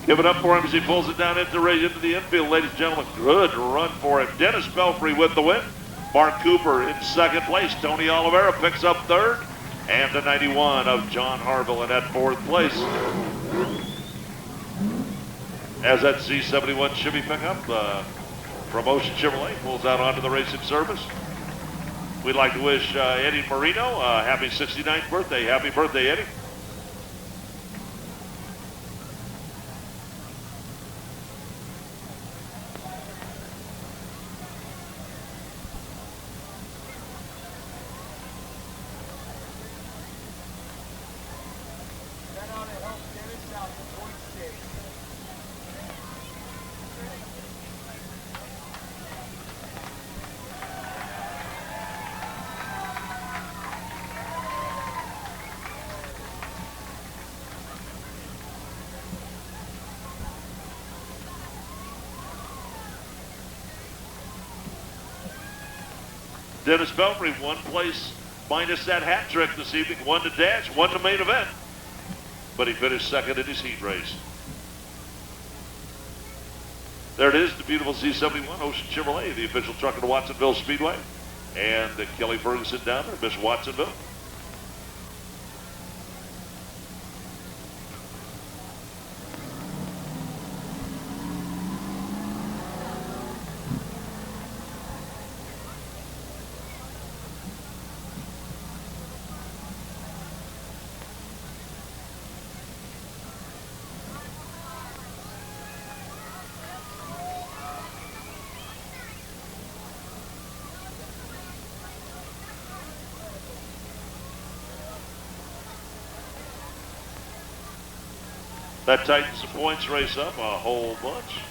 Give it up for him as he pulls it down into the infield, ladies and gentlemen. Good run for him. Dennis Pelfrey with the win. Mark Cooper in second place. Tony Oliveira picks up third. And the 91 of John Harville in that 4th place. As that Z71 Chevy pickup, Promotion Chevrolet pulls out onto the racing service. We'd like to wish Eddie Marino a happy 69th birthday. Happy birthday, Eddie. Dennis Pelfrey, 1 place minus that hat trick this evening. 1 to dash, 1 to main event. But he finished second in his heat race. There it is, the beautiful Z71 Ocean Chevrolet, the official truck of the Watsonville Speedway. And Kelly Ferguson down there, Miss Watsonville. That tightens the points race up a whole bunch.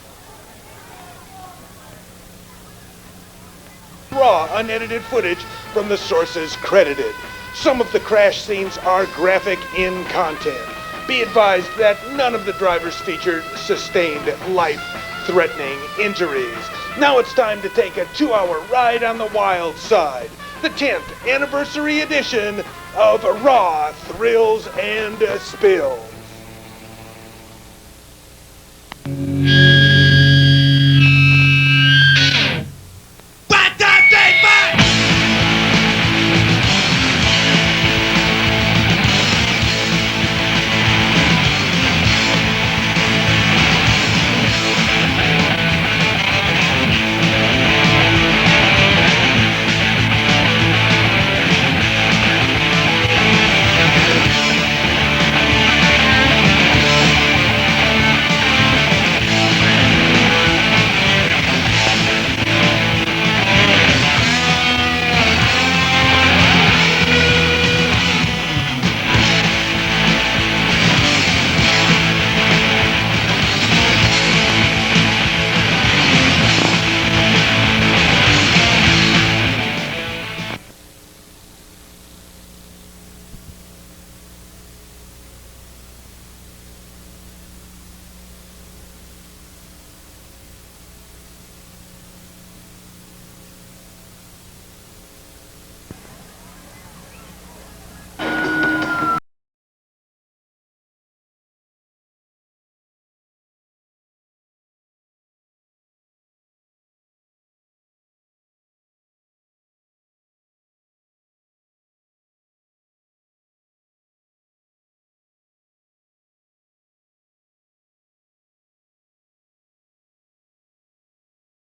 Raw, unedited footage from the sources credited. Some of the crash scenes are graphic in content. Be advised that none of the drivers featured sustained life-threatening injuries. Now it's time to take a 2-hour ride on the wild side. The 10th anniversary edition of Raw Thrills and Spills.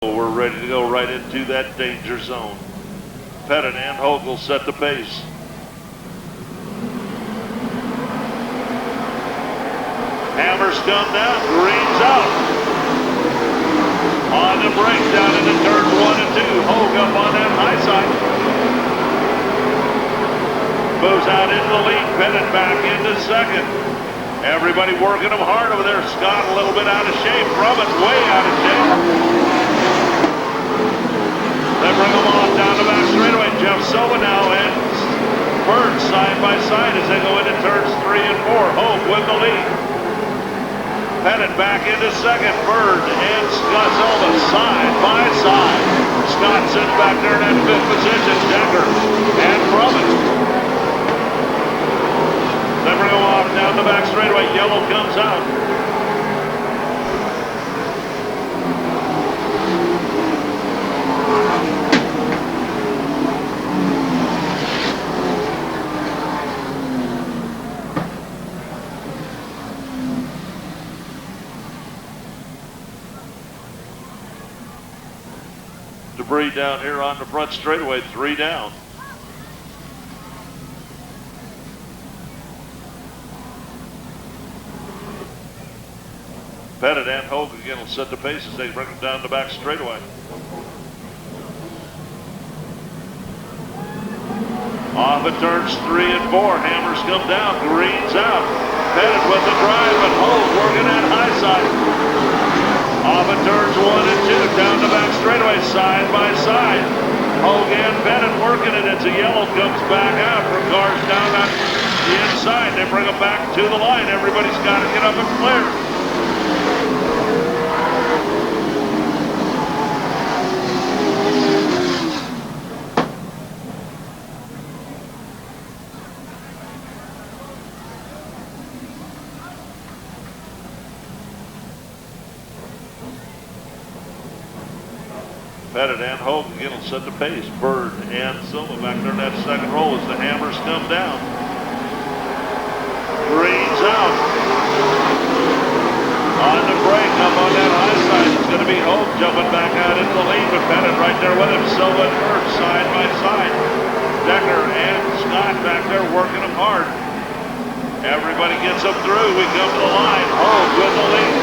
We're ready to go right into that danger zone. Pettit and Hogle set the pace. Hammers come down, greens out. On the brake down into turn 1 and 2. Hogue up on that high side. Moves out into the lead, Pettit back into second. Everybody working them hard over there. Scott a little bit out of shape. Drummond way out of shape. They bring them off down the back straightaway. Jeff Silva now and Bird side by side as they go into turns 3 and 4. Hogue with the lead. Pettit back into second. Bird and Scott Silva side by side. Scott sits back there in that 5th position. Decker and Drummond. They bring them off down the back straightaway. Yellow comes out. Debris down here on the front straightaway, 3 down. Pettit and Hogue again will set the pace as they bring them down the back straightaway. Off at turns 3 and 4, hammers come down, greens out. Pettit with the drive, but Hogue working that high side. Off at turns 1 and 2, down the back straightaway, side by side. Hogue and Pettit working it as the yellow comes back out from cars down on the inside. They bring them back to the line. Everybody's got to get up and clear. Pettit and Hogue again will set the pace. Bird and Silva back there in that second row as the hammers come down. Greens out. On the brake, up on that high side, it's going to be Hogue jumping back out into the lead, but Pettit right there with him. Silva and Bird side by side. Decker and Scott back there working them hard. Everybody gets them through. We come to the line. Hogue with the lead.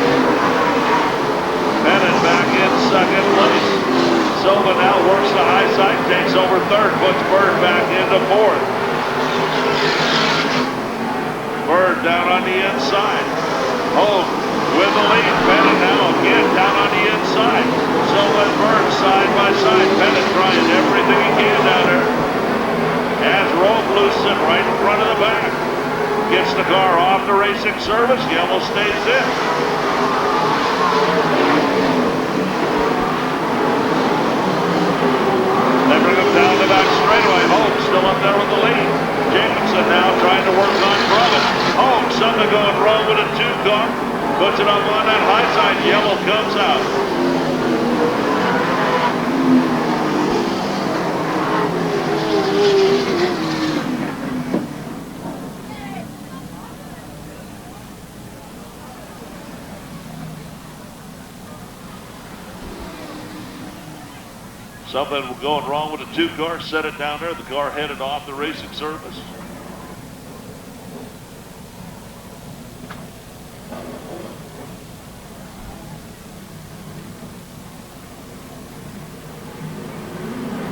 Pettit back in second place. Silva now works the high side, takes over third, puts Bird back into fourth. Bird down on the inside. Hogue with the lead. Bennett now again down on the inside. Silva and Burns side by side. Bennett trying everything he can down there. As Rogue loosen right in front of the back. Gets the car off the racing service. Yellow stays in. They bring him down the back straightaway. Hogue still up there with the lead. Jacobson now trying to work on Drummond. Hogue, something going wrong with a 2-car. Puts it up on that high side. Yellow comes out. Something going wrong with the 2-car. Set it down there. The car headed off the racing service.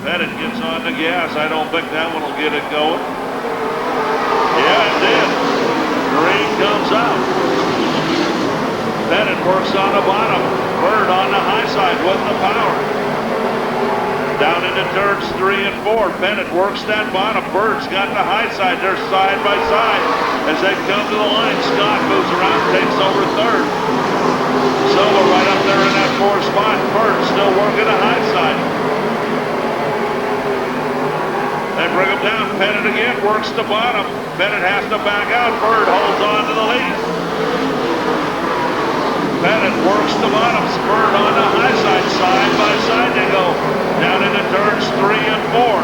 Bennett gets on the gas. I don't think that one will get it going. Yeah, it did. Green comes out. Bennett works on the bottom. Bird on the high side with the power. Down into turns 3 and 4. Bennett works that bottom. Bird's got the high side. They're side by side. As they come to the line, Scott moves around, takes over third. Silva right up there in that 4th spot. Bird still working the high side. They bring him down. Bennett again works the bottom. Bennett has to back out. Bird holds on to the lead. Bennett works the bottom. Bird on the high side. Side by side they go. Down into turns 3 and 4.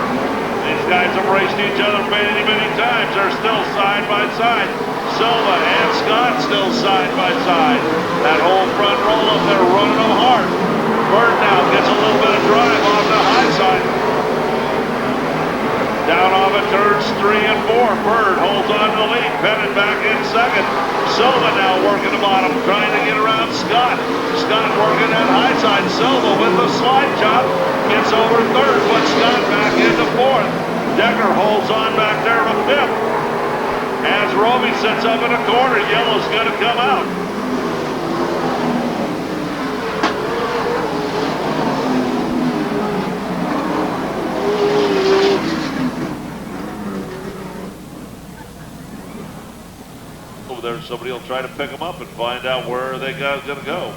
These guys have raced each other many, many times. They're still side by side. Silva and Scott still side by side. That whole front roll up there running them hard. Bird now gets a little bit of drive off the high side. Down off of turns 3 and 4. Bird holds on to the lead. Bennett back in second. Silva now working the bottom, trying to get around Scott. Scott working that high side. Silva with the slide job. Gets over third, puts Scott back into 4th. Decker holds on back there to 5th. As Roby sits up in a corner, yellow's going to come out. There, somebody will try to pick them up and find out where they got going to go.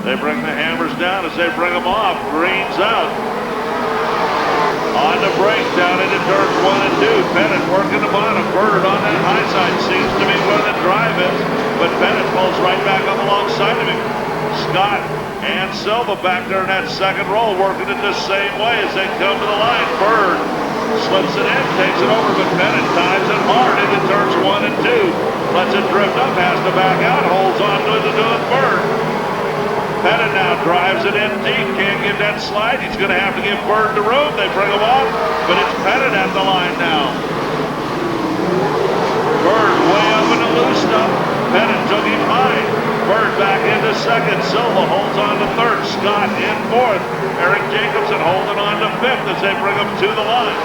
They bring the hammers down as they bring them off. Green's out. On the break down into turns 1 and 2. Bennett working the bottom. Bird on that high side seems to be where the drive is, but Bennett pulls right back up alongside of him. Scott and Silva back there in that second roll, working it the same way as they come to the line. Bird slips it in, takes it over, but Bennett times it hard into turns 1 and 2. Lets it drift up, has to back out, holds on to the Bird. Bennett now drives it in deep, can't get that slide. He's going to have to give Bird the room. They bring him off, but it's Bennett at the line now. Bird way up in the loose stuff. Bennett took him high. Bird back into second. Silva holds on to third. Scott in 4th. Eric Jacobson holding on to 5th as they bring him to the line.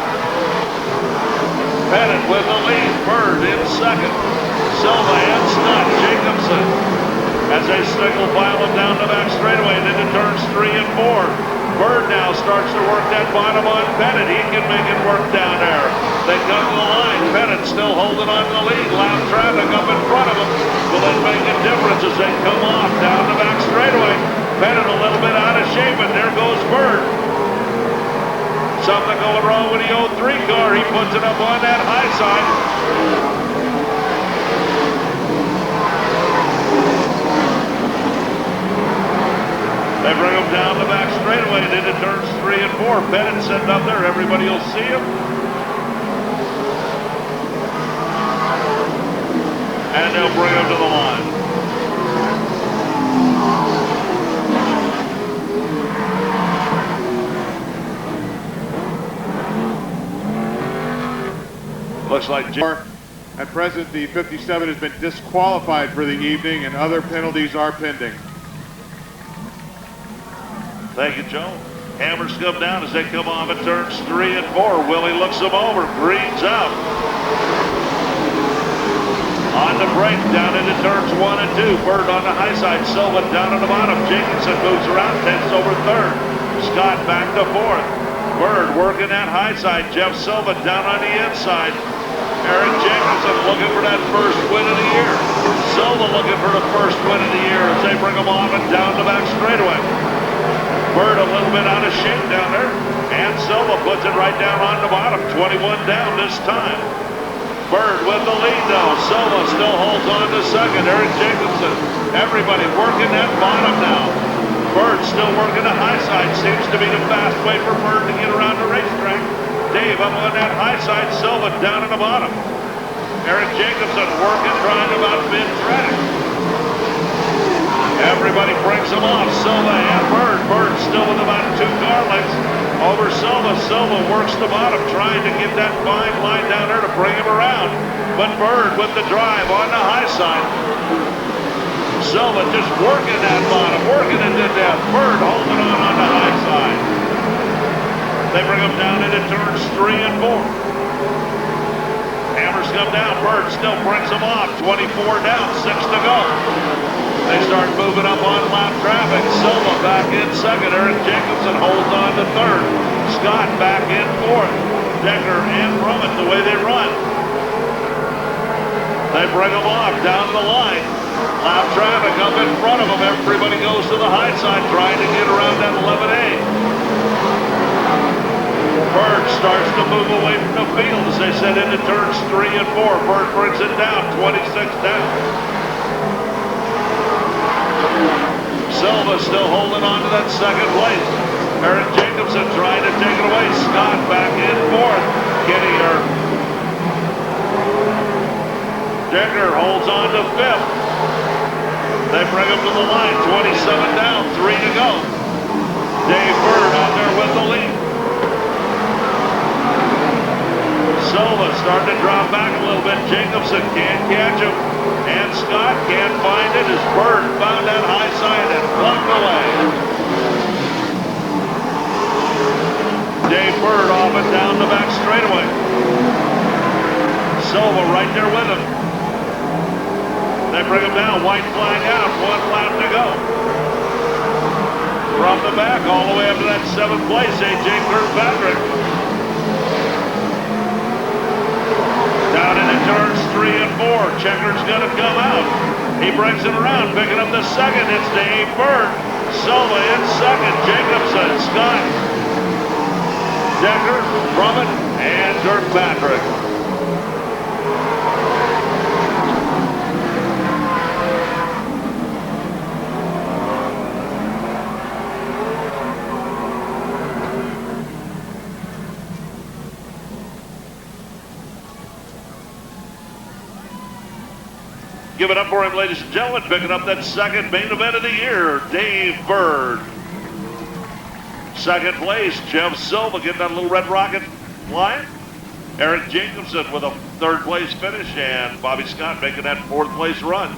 Bennett with the lead. Bird in second. Silva and Scott. Jacobson as they single file him down the back straightaway and into turns 3 and 4. Bird now starts to work that bottom on Bennett. He can make it work down there. They come to the line. Bennett still holding on to the lead. Loud traffic up in front of him. Will it make a difference as they come off down the back straightaway? Bennett a little bit out of shape, and there goes Bird. Something going wrong with the 03 car. He puts it up on that high side. They bring him down the back straightaway and into turns 3 and 4. Bennett sitting up there. Everybody will see him. And they'll bring him to the line. Looks like at present the 57 has been disqualified for the evening and other penalties are pending. Thank you, Joe. Hammers come down as they come off at turns 3 and 4. Willie looks them over. Green's out. On the break, down into turns 1 and 2. Bird on the high side. Silva down on the bottom. Jacobson moves around, takes over third. Scott back to fourth. Bird working that high side. Jeff Silva down on the inside. Eric Jacobson looking for that first win of the year. Silva looking for the first win of the year as they bring him off and down the back straightaway. Bird a little bit out of shape down there. And Silva puts it right down on the bottom. 21 down this time. Bird with the lead though. Silva still holds on to second. Eric Jacobson. Everybody working that bottom now. Bird still working the high side. Seems to be the fast way for Bird to get around the racetrack. Dave up on that high side. Silva down at the bottom. Eric Jacobson working, trying to about mid-track. Everybody brings him off. Silva and Bird. Bird still with about 2 car lengths over Silva. Silva works the bottom, trying to get that fine line down there to bring him around. But Bird with the drive on the high side. Silva just working that bottom, working it to death. Bird holding on the high side. They bring him down into turns 3 and 4. Hammers come down. Bird still brings him off. 24 down, 6 to go. They start moving up on lap traffic. Silva back in second. Eric Jacobson holds on to third. Scott back in fourth. Decker and Brummett the way they run. They bring them off down the line. Lap traffic up in front of them. Everybody goes to the high side trying to get around that 11A. Bird starts to move away from the field as they set into turns 3 and 4. Bird brings it down, 26 down. Silva still holding on to that second place. Eric Jacobson trying to take it away. Scott back in fourth. Decker holds on to fifth. They bring him to the line. 27 down, 3 to go. Dave Bird out there with the lead. Silva starting to drop back a little bit. Jacobson can't catch him. And Scott can't find it as Bird found that high side and blocked away. Dave Bird off and down the back straightaway. Silva right there with him. They bring him down, white flag out, 1 lap to go. From the back all the way up to that 7th place, A.J. Kirkpatrick. Down into turns 3 and 4. Checker's going to come out. He brings it around, picking up the second. It's Dave Bird. Silva in second. Jacobson, Scott, Decker, Brummett, and Kirkpatrick. Give it up for him, ladies and gentlemen, picking up that second main event of the year, Dave Bird. Second place, Jeff Silva getting that little red rocket line. Eric Jacobson with a 3rd place finish, and Bobby Scott making that 4th place run.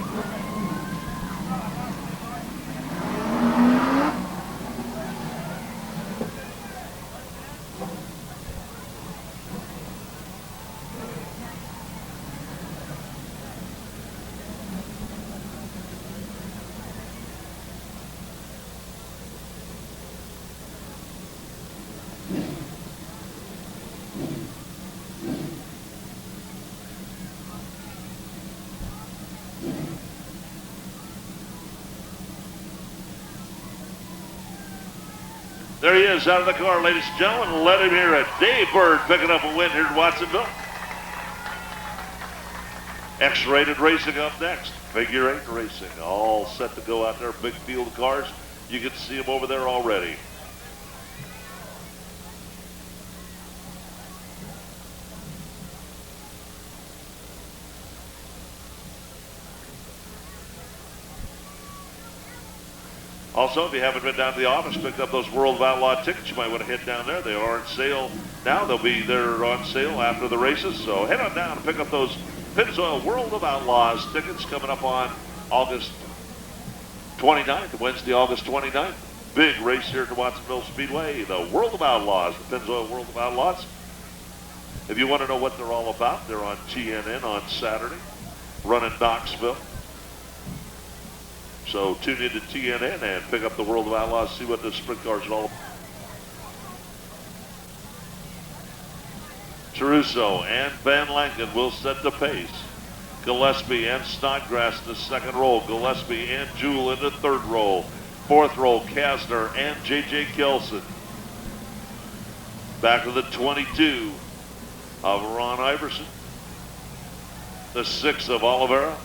There he is out of the car, ladies and gentlemen. Let him hear it. Dave Bird picking up a win here in Watsonville. X-rated racing up next. Figure 8 racing. All set to go out there. Big field of cars. You can see them over there already. Also, if you haven't been down to the office, picked up those World of Outlaw tickets, you might want to head down there. They are on sale now. They'll be there on sale after the races. So head on down and pick up those Pennzoil World of Outlaws tickets coming up on August 29th, Wednesday, August 29th. Big race here at the Watsonville Speedway. The World of Outlaws, the Pennzoil World of Outlaws. If you want to know what they're all about, they're on TNN on Saturday, running Knoxville. So tune into TNN and pick up the World of Outlaws, see what the sprint cars are all about. Trusso and Van Lanken will set the pace. Gillespie and Snodgrass in the second row. Gillespie and Jewell in the third row. Fourth row, Kasner and J.J. Kelson. Back to the 22 of Ron Iverson. The 6 of Oliveira.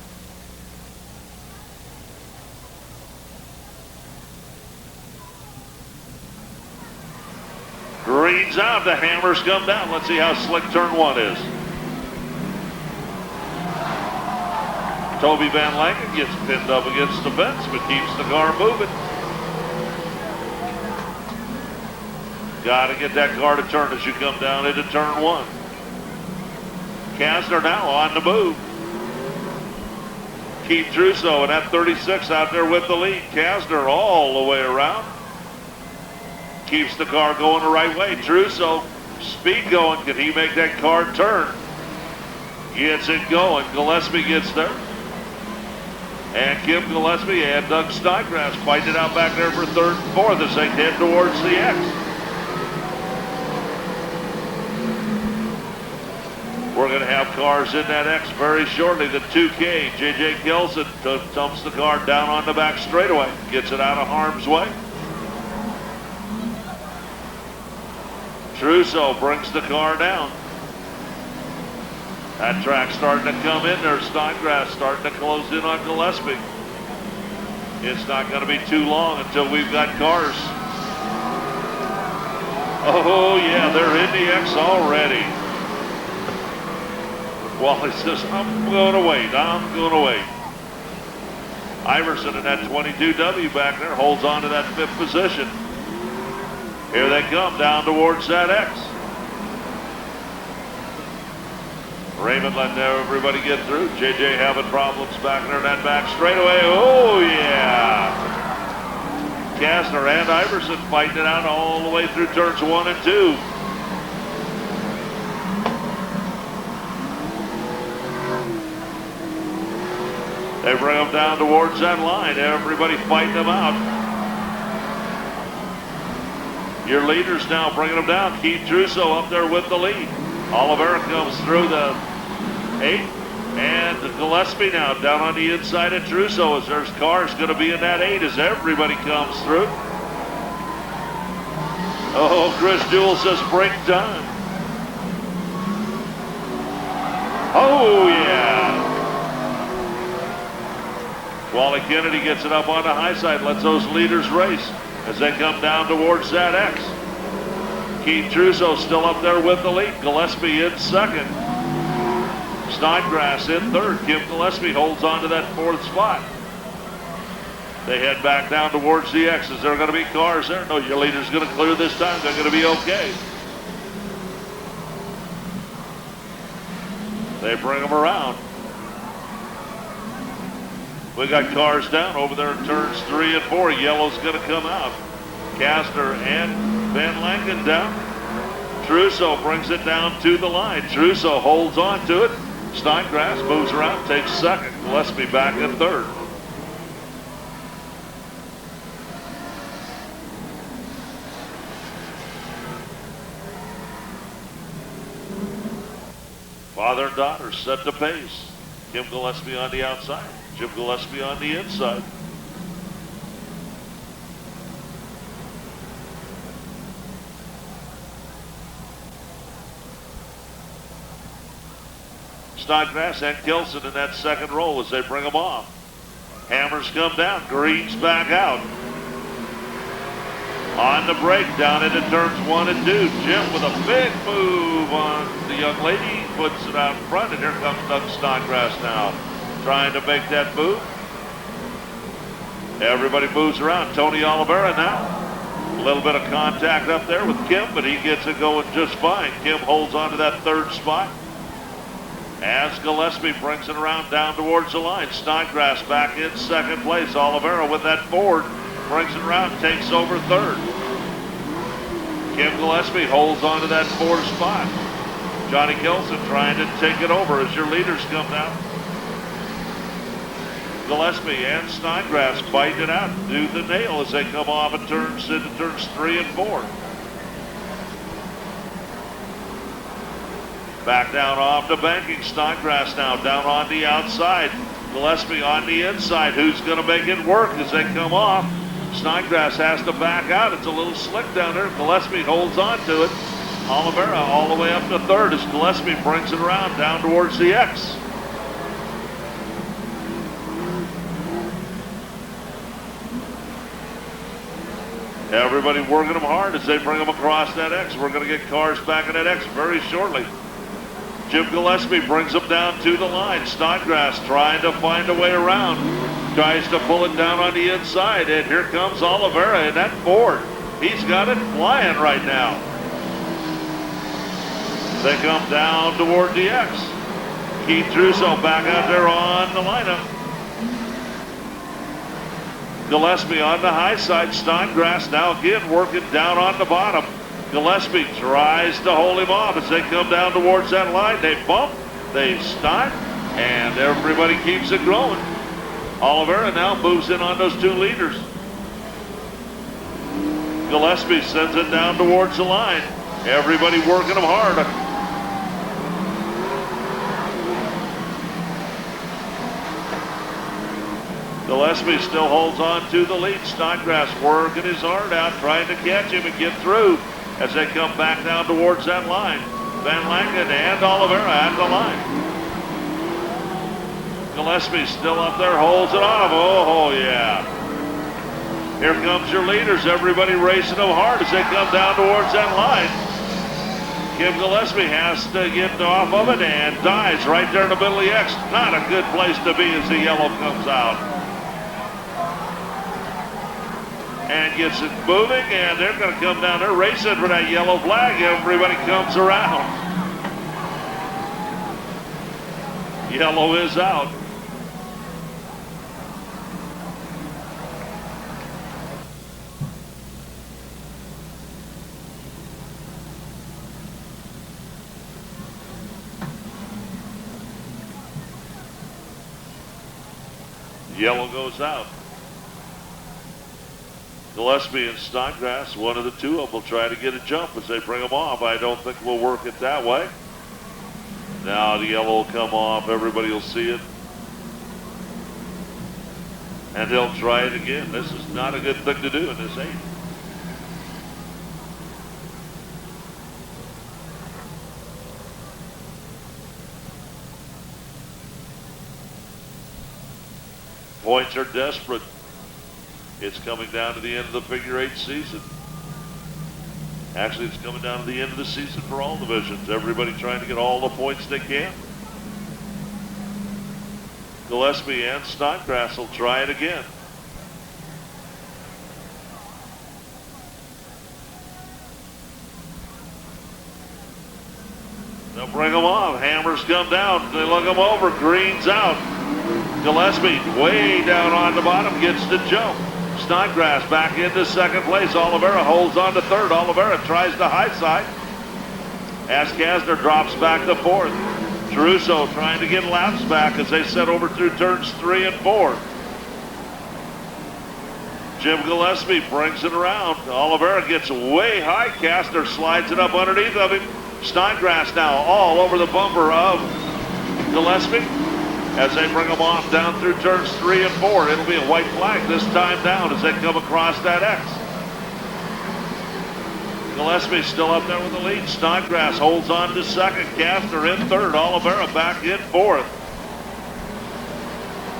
Green's out, the hammers come down. Let's see how slick turn 1 is. Toby Van Lanken gets pinned up against the fence, but keeps the car moving. Got to get that car to turn as you come down into turn 1. Kasner now on the move. Keith Trusso and that 36 out there with the lead. Kasner all the way around. Keeps the car going the right way. Trusso, speed going. Can he make that car turn? Gets it going. Gillespie gets there. And Kim Gillespie and Doug Snodgrass fighting it out back there for third and fourth as they head towards the X. We're going to have cars in that X very shortly. The 2K, J.J. Kelson dumps the car down on the back straightaway. Gets it out of harm's way. Trusso brings the car down. That track's starting to come in there. Snodgrass starting to close in on Gillespie. It's not going to be too long until we've got cars. Oh yeah, they're in the X already. Wally says, I'm going to wait. I'm going to wait. Iverson in that 22W back there holds on to that 5th position. Here they come down towards that X. Raymond letting everybody get through. JJ having problems back there in that back straightaway. Oh, yeah. Kasner and Iverson fighting it out all the way through turns 1 and 2. They bring them down towards that line. Everybody fighting them out. Your leaders now bringing them down. Keith Trusso up there with the lead. Oliveira comes through the 8. And Gillespie now down on the inside of Trusso as there's cars going to be in that 8 as everybody comes through. Oh, Chris Jewell says break time. Oh, yeah. Wally Kennedy gets it up on the high side, lets those leaders race as they come down towards that X. Keith Trusso still up there with the lead. Gillespie in second. Snodgrass in third. Kim Gillespie holds on to that 4th spot. They head back down towards the X's. There are going to be cars there. No, your leader's going to clear this time. They're going to be okay. They bring them around. We got cars down over there in turns 3 and 4. Yellow's going to come out. Kasner and Van Lanken down. Trusso brings it down to the line. Trusso holds on to it. Snodgrass moves around, takes second. Gillespie back in third. Father and daughter set the pace. Kim Gillespie on the outside. Jim Gillespie on the inside. Snodgrass and Kelson in that second row as they bring them off. Hammers come down. Green's back out. On the break down into turns 1 and 2. Jim with a big move on the young lady. Puts it out in front, and here comes Doug Snodgrass now. Trying to make that move. Everybody moves around. Tony Oliveira now. A little bit of contact up there with Kim, but he gets it going just fine. Kim holds on to that 3rd spot. As Gillespie brings it around down towards the line. Snodgrass back in 2nd place. Oliveira with that Ford brings it around, takes over 3rd. Kim Gillespie holds on to that 4th spot. Johnny Kelson trying to take it over as your leaders come down. Gillespie and Snodgrass fighting it out, do the nail as they come off and turns into turns 3 and 4. Back down off to banking. Snodgrass now down on the outside. Gillespie on the inside. Who's going to make it work as they come off? Snodgrass has to back out. It's a little slick down there. Gillespie holds on to it. Oliveira all the way up to third as Gillespie brings it around down towards the X. Everybody working them hard as they bring them across that X. We're going to get cars back in that X very shortly. Jim Gillespie brings them down to the line. Snodgrass trying to find a way around. Tries to pull it down on the inside. And here comes Oliveira in that Ford. He's got it flying right now. They come down toward the X. Keith Druso back out there on the lineup. Gillespie on the high side. Snodgrass now again working down on the bottom. Gillespie tries to hold him off as they come down towards that line. They bump, they start, and everybody keeps it growing. Oliveira now moves in on those two leaders. Gillespie sends it down towards the line. Everybody working them hard. Gillespie still holds on to the lead. Snodgrass working his heart out, trying to catch him and get through as they come back down towards that line. Van Langen and Oliveira at the line. Gillespie still up there, holds it off. Oh, yeah. Here comes your leaders. Everybody racing them hard as they come down towards that line. Kim Gillespie has to get off of it and dives right there in the middle of the X. Not a good place to be as the yellow comes out. And gets it moving, and they're going to come down there racing for that yellow flag. Everybody comes around. Yellow is out. Yellow goes out. Gillespie and Snodgrass, one of the two of them will try to get a jump as they bring them off. I don't think we'll work it that way. Now the yellow will come off. Everybody will see it. And they'll try it again. This is not a good thing to do in this 8. Points are desperate. It's coming down to the end of the figure 8 season. Actually, it's coming down to the end of the season for all divisions. Everybody trying to get all the points they can. Gillespie and Snodgrass will try it again. They'll bring them off. Hammers come down. They look them over. Green's out. Gillespie way down on the bottom gets the jump. Snodgrass back into second place. Oliveira holds on to third. Oliveira tries the high side. As Kasner drops back to fourth. Druso trying to get laps back as they set over through turns 3 and 4. Jim Gillespie brings it around. Oliveira gets way high. Kasner slides it up underneath of him. Snodgrass now all over the bumper of Gillespie as they bring them off down through turns 3 and 4. It'll be a white flag this time down as they come across that X. Gillespie still up there with the lead. Snodgrass holds on to second. Kasner in third. Oliveira back in fourth.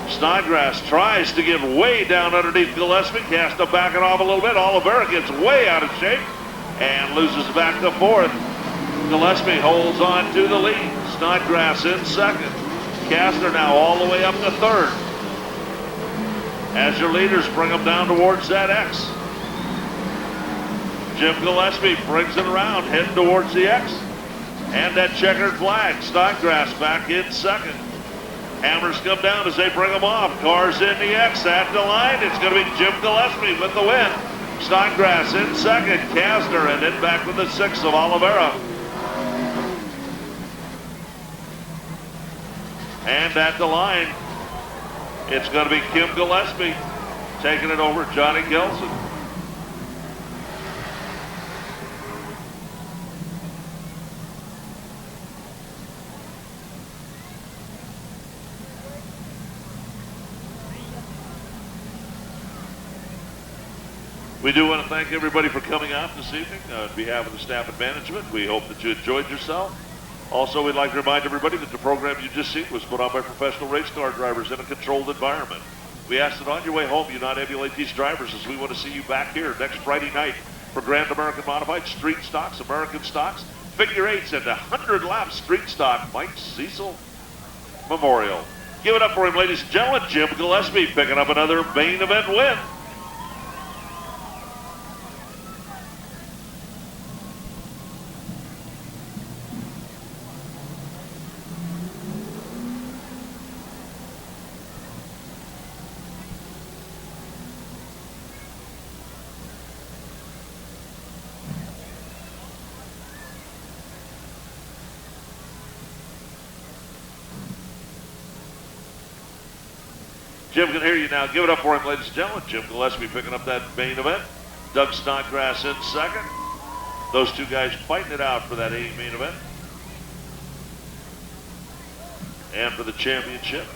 Snodgrass tries to get way down underneath Gillespie. Kasner backing off a little bit. Oliveira gets way out of shape and loses back to fourth. Gillespie holds on to the lead. Snodgrass in second. Kasner now all the way up to third. As your leaders bring them down towards that X. Jim Gillespie brings it around, heading towards the X. And that checkered flag. Snodgrass back in second. Hammers come down as they bring them off. Cars in the X at the line. It's going to be Jim Gillespie with the win. Snodgrass in second. Kasner, and then back with the 6th of Oliveira. And at the line, it's going to be Kim Gillespie taking it over Johnny Gelson. We do want to thank everybody for coming out this evening. On behalf of the staff and management, we hope that you enjoyed yourself. Also, we'd like to remind everybody that the program you just seen was put on by professional race car drivers in a controlled environment. We ask that on your way home you not emulate these drivers, as we want to see you back here next Friday night for Grand American Modified, Street Stocks, American Stocks, Figure Eights, and 100-lap Street Stock Mike Cecil Memorial. Give it up for him, ladies and gentlemen. Jim Gillespie picking up another main event win. Jim can hear you now. Give it up for him, ladies and gentlemen. Jim Gillespie picking up that main event. Doug Snodgrass in second. Those two guys fighting it out for that main event and for the championship.